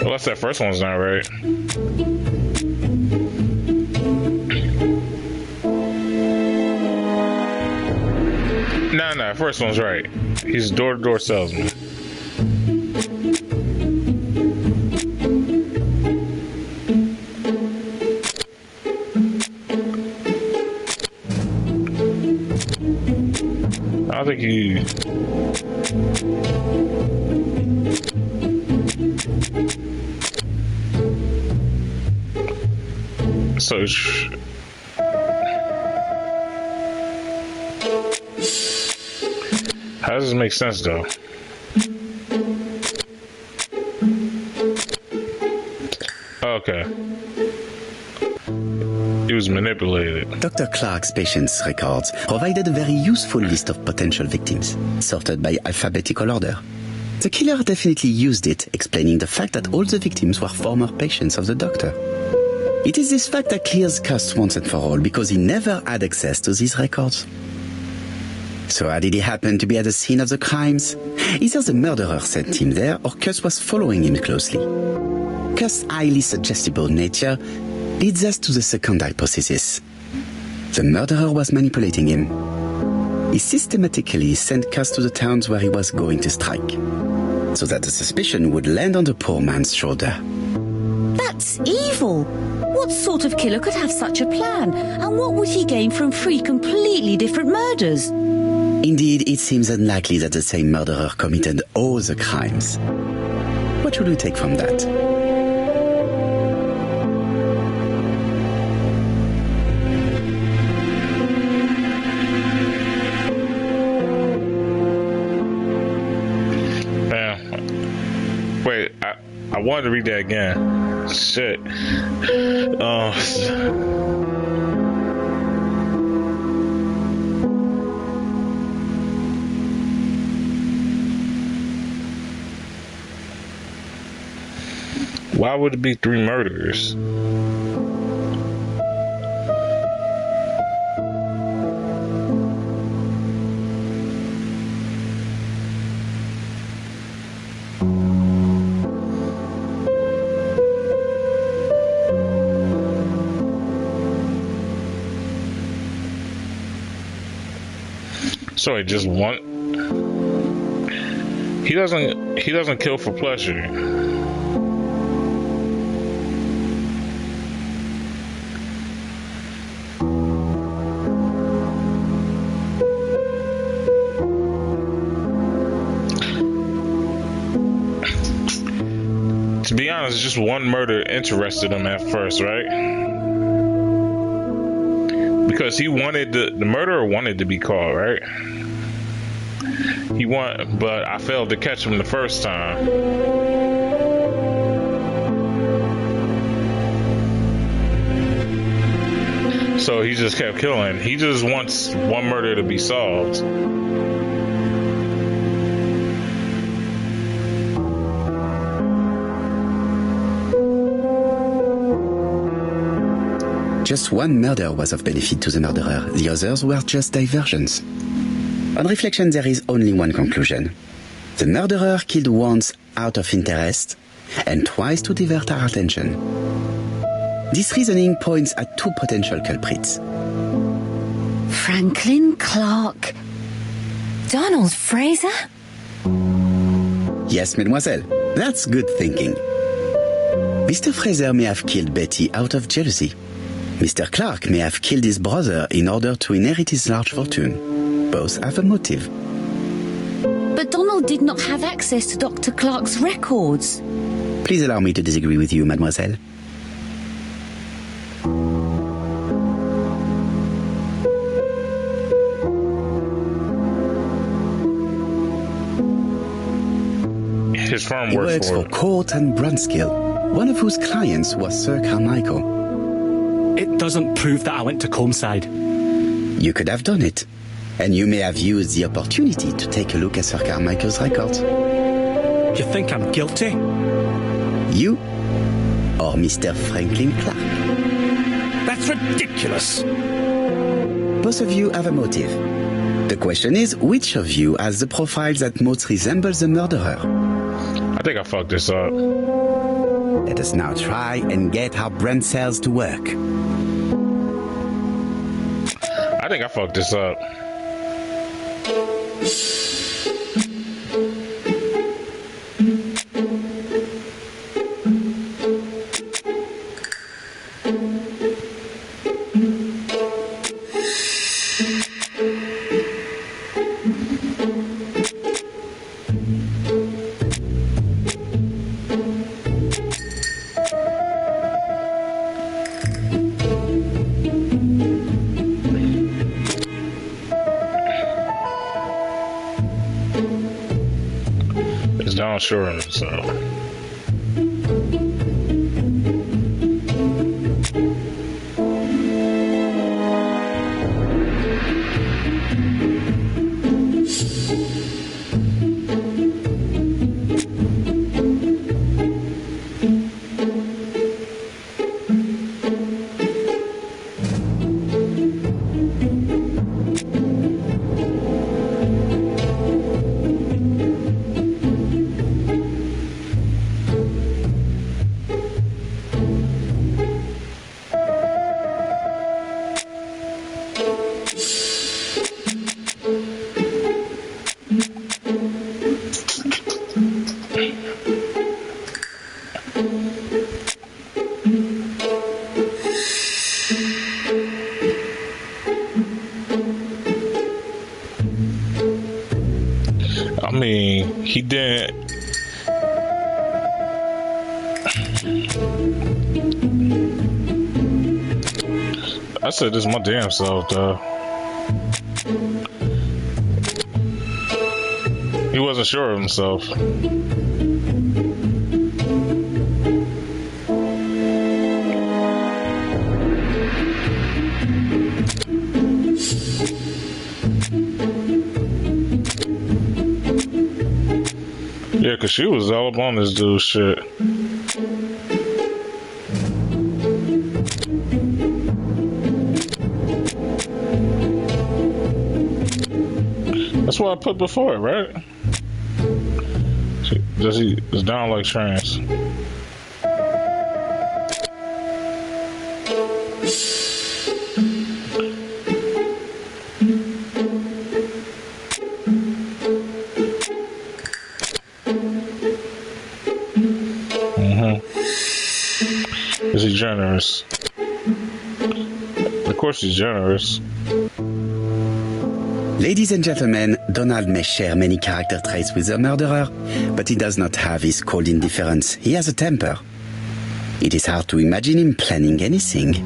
Speaker 1: Well, that's that first one's not right. Nah, first one's right. He's a door-to-door salesman. I think he... So... How does this make sense, though? Okay. He was manipulated.
Speaker 2: Dr. Clark's patients' records provided a very useful list of potential victims, sorted by alphabetical order. The killer definitely used it, explaining the fact that all the victims were former patients of the doctor. It is this fact that clears Cust once and for all, because he never had access to these records. So how did he happen to be at the scene of the crimes? Either the murderer sent him there, or Cust was following him closely. Cust's highly suggestible nature leads us to the second hypothesis. The murderer was manipulating him. He systematically sent Cust to the towns where he was going to strike, so that the suspicion would land on the poor man's shoulder.
Speaker 7: That's evil. What sort of killer could have such a plan? And what would he gain from 3 completely different murders?
Speaker 2: Indeed, it seems unlikely that the same murderer committed all the crimes. What should we take from that?
Speaker 1: Wait, I wanted to read that again. Shit. Why would it be 3 murders? So he just want. He doesn't kill for pleasure. To be honest, just one murder interested him at first, right? Because he wanted the murderer wanted to be caught, right? But I failed to catch him the first time. So he just kept killing. He just wants one murder to be solved.
Speaker 2: Just one murder was of benefit to the murderer. The others were just diversions. On reflection, there is only one conclusion. The murderer killed once out of interest and twice to divert our attention. This reasoning points at 2 potential culprits.
Speaker 3: Franklin Clark. Donald Fraser?
Speaker 2: Yes, mademoiselle, that's good thinking. Mr. Fraser may have killed Betty out of jealousy. Mr. Clark may have killed his brother in order to inherit his large fortune. Both have a motive.
Speaker 7: But Donald did not have access to Dr. Clark's records.
Speaker 2: Please allow me to disagree with you, mademoiselle.
Speaker 1: His firm
Speaker 2: He
Speaker 1: works
Speaker 2: works for Court and Brunskill, one of whose clients was Sir Carmichael.
Speaker 8: It doesn't prove that I went to Comeside.
Speaker 2: You could have done it, and you may have used the opportunity to take a look at Sir Carmichael's records.
Speaker 8: You think I'm guilty?
Speaker 2: You or Mr. Franklin Clark?
Speaker 8: That's ridiculous.
Speaker 2: Both of you have a motive. The question is, which of you has the profile that most resembles the murderer?
Speaker 1: I think I fucked this up.
Speaker 2: Let us now try and get our brain cells to work.
Speaker 1: I think I fucked this up. It's Don Shore, so. I mean, he didn't. I said this my damn self, though. He wasn't sure of himself. because she was all up on this dude's shit. That's what I put before it, right? It's down like trans. Is he generous? Of course he's generous.
Speaker 2: Ladies and gentlemen, Donald may share many character traits with the murderer, but he does not have his cold indifference. He has a temper. It is hard to imagine him planning anything.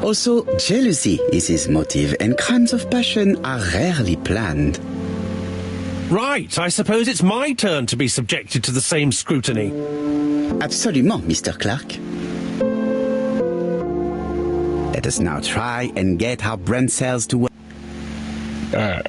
Speaker 2: Also, jealousy is his motive, and crimes of passion are rarely planned.
Speaker 6: Right, I suppose it's my turn to be subjected to the same scrutiny.
Speaker 2: Absolument, Mr. Clark. Let us now try and get our brain cells to work.
Speaker 1: Alright.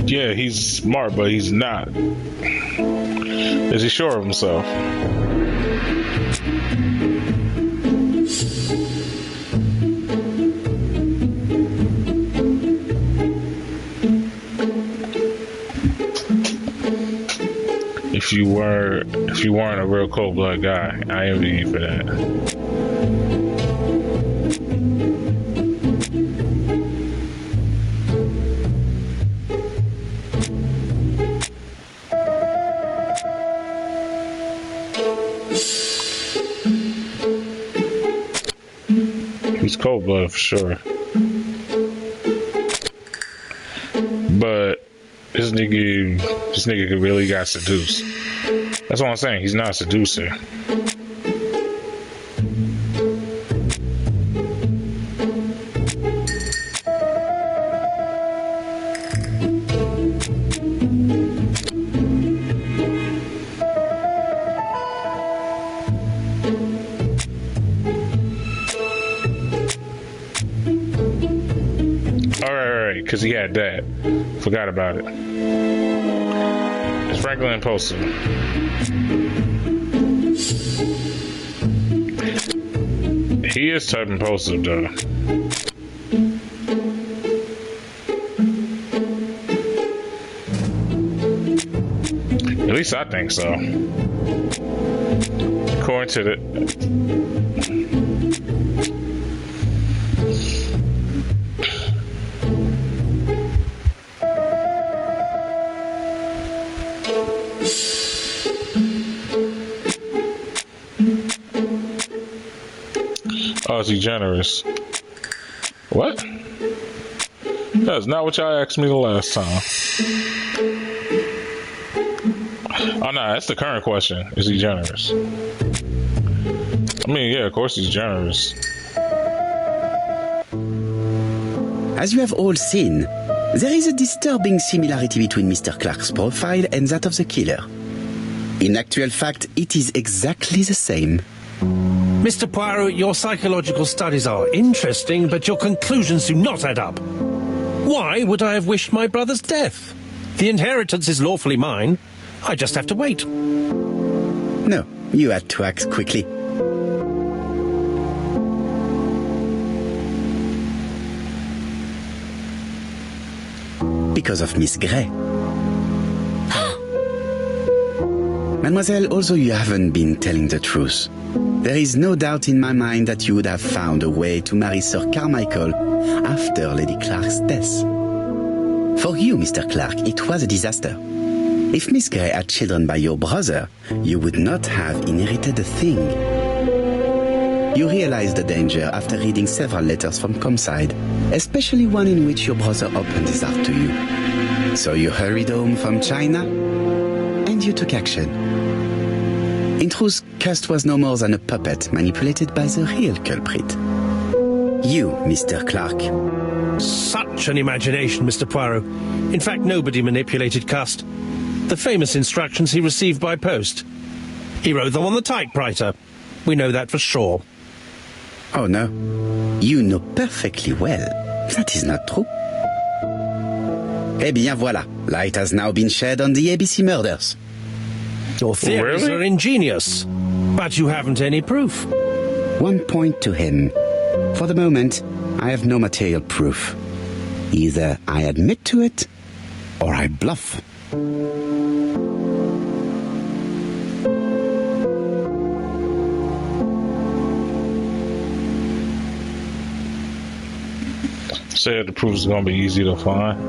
Speaker 1: Yeah, he's smart, but he's not. Is he sure of himself? If you weren't a real cold-blooded guy, I envy you for that. He's cold-blooded for sure, but this nigga really got seduced. That's what I'm saying. He's not a seducer. Because he had that. Forgot about it. It's frankly impulsive. He is type impulsive though. At least I think so. According to the Oh, is he generous? What? That's not what y'all asked me the last time. Oh, no, that's the current question. Is he generous? I mean, yeah, of course he's generous.
Speaker 2: As you have all seen, there is a disturbing similarity between Mr. Clark's profile and that of the killer. In actual fact, it is exactly the same.
Speaker 6: Mr. Poirot, your psychological studies are interesting, but your conclusions do not add up. Why would I have wished my brother's death? The inheritance is lawfully mine. I just have to wait.
Speaker 2: No, you had to act quickly. Because of Miss Grey. Mademoiselle, although you haven't been telling the truth, there is no doubt in my mind that you would have found a way to marry Sir Carmichael after Lady Clark's death. For you, Mr. Clark, it was a disaster. If Miss Grey had children by your brother, you would not have inherited a thing. You realize the danger after reading several letters from Comside, especially one in which your brother opened his heart to you. So you hurried home from China, and you took action. In truth, Cust was no more than a puppet manipulated by the real culprit. You, Mr. Clark.
Speaker 6: Such an imagination, Mr. Poirot. In fact, nobody manipulated Cust. The famous instructions he received by post. He wrote them on the typewriter. We know that for sure.
Speaker 2: Oh no. You know perfectly well. That is not true. Eh bien voilà. Light has now been shed on the ABC murders.
Speaker 6: Your theories
Speaker 1: Really?
Speaker 6: are ingenious, but you haven't any proof.
Speaker 2: One point to him. For the moment, I have no material proof. Either I admit to it, or I bluff.
Speaker 1: Said the proof is gonna be easy to find.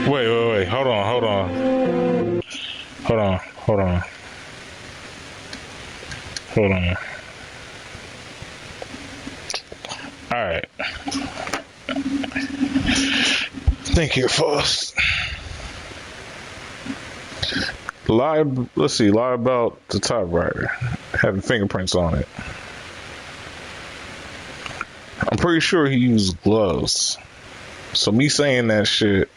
Speaker 1: Wait. Hold on. Alright. Think here first. Lie about the typewriter. Having fingerprints on it. I'm pretty sure he used gloves. So me saying that shit.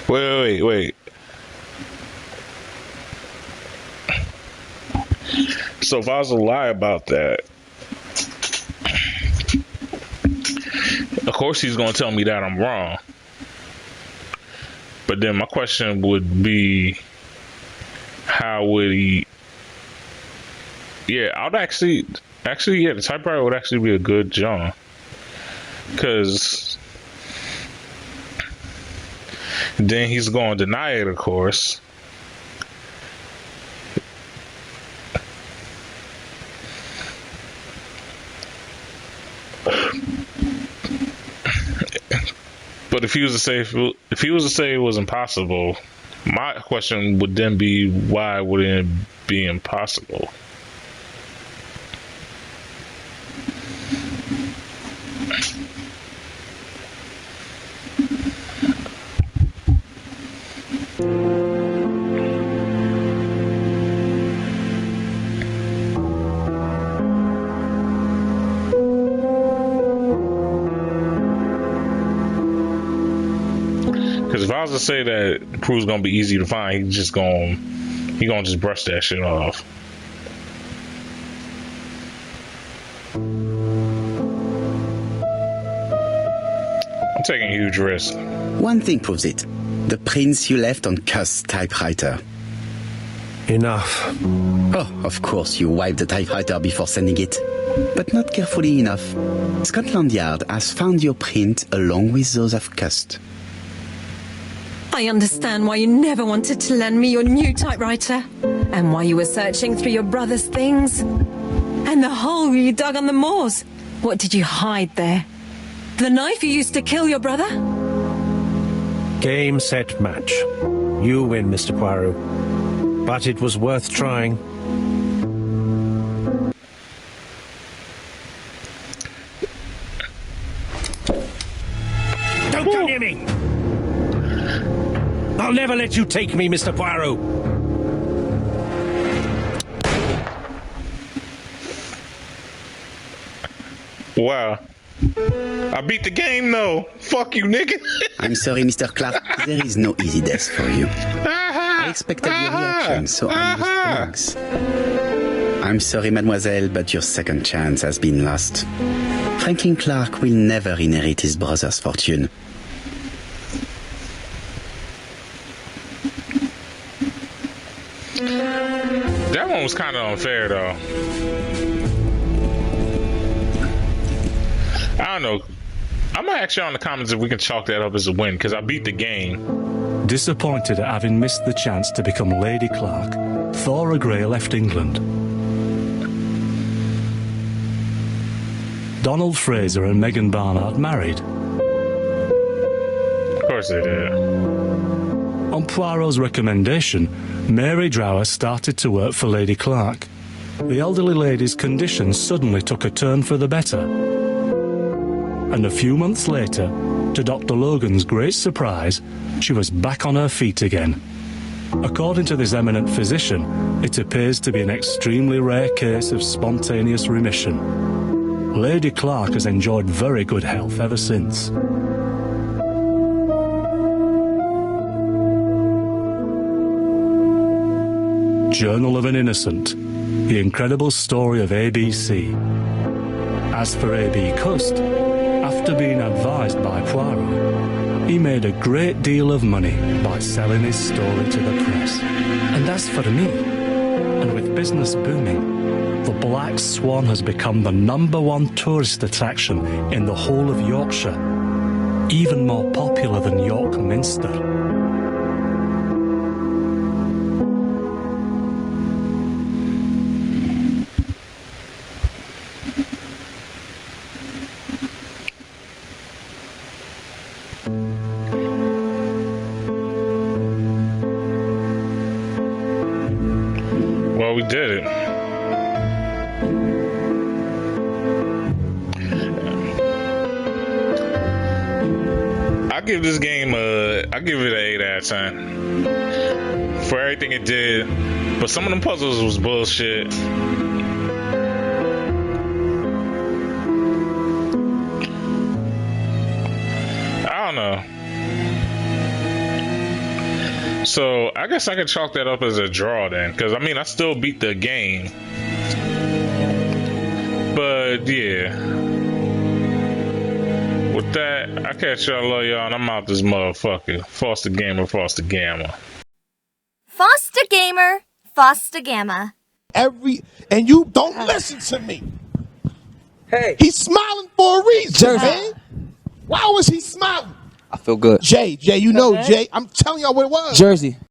Speaker 1: Wait. So if I was to lie about that, of course he's going to tell me that I'm wrong. But then my question would be, how would he? Yeah, I'd actually, the typewriter would actually be a good John, because then he's going to deny it, of course. But if he was to say it was impossible, my question would then be, why would it be impossible? Because if I was to say that the proof's gonna be easy to find, he gonna just brush that shit off. I'm taking a huge risk.
Speaker 2: One thing proves it. The prints you left on Cust's typewriter.
Speaker 6: Enough.
Speaker 2: Oh, of course you wiped the typewriter before sending it. But not carefully enough. Scotland Yard has found your print along with those of Cust.
Speaker 3: I understand why you never wanted to lend me your new typewriter, and why you were searching through your brother's things. And the hole you dug on the moors. What did you hide there? The knife you used to kill your brother?
Speaker 6: Game, set, match. You win, Mr. Poirot. But it was worth trying. Don't come near me! I'll never let you take me, Mr. Poirot.
Speaker 1: Wow. I beat the game, though. Fuck you, nigga.
Speaker 2: I'm sorry, Mr. Clark. There is no easy death for you. I expected your reaction, so I used drugs. I'm sorry, mademoiselle, but your second chance has been lost. Franklin Clark will never inherit his brother's fortune.
Speaker 1: was kind of unfair, though. I don't know. I'm gonna ask y'all in the comments if we can chalk that up as a win, because I beat the game.
Speaker 8: Disappointed at having missed the chance to become Lady Clark, Thora Grey left England. Donald Fraser and Megan Barnard married.
Speaker 1: Of course they did.
Speaker 8: On Poirot's recommendation, Mary Drower started to work for Lady Clark. The elderly lady's condition suddenly took a turn for the better. And a few months later, to Dr. Logan's great surprise, she was back on her feet again. According to this eminent physician, it appears to be an extremely rare case of spontaneous remission. Lady Clark has enjoyed very good health ever since. Journal of an Innocent, the incredible story of ABC. As for A.B. Cust, after being advised by Poirot, he made a great deal of money by selling his story to the press. And as for me, and with business booming, the Black Swan has become the #1 tourist attraction in the whole of Yorkshire, even more popular than York Minster.
Speaker 1: Well, we did it. I give this game I give it an 8 out of 10 for everything it did, but some of them puzzles was bullshit. I don't know. So I guess I can chalk that up as a draw then, because I mean I still beat the game. But yeah, with that, I catch y'all, love y'all, and I'm out this motherfucker. Foster Gamer, Foster Gamma.
Speaker 9: Foster Gamer, Foster Gamma.
Speaker 10: And you don't listen to me.
Speaker 11: Hey,
Speaker 10: He's smiling for a reason,
Speaker 11: Jersey.
Speaker 10: man. Why was he smiling?
Speaker 11: I feel good.
Speaker 10: Jay, you know, Jay, I'm telling y'all what it was.
Speaker 11: Jersey.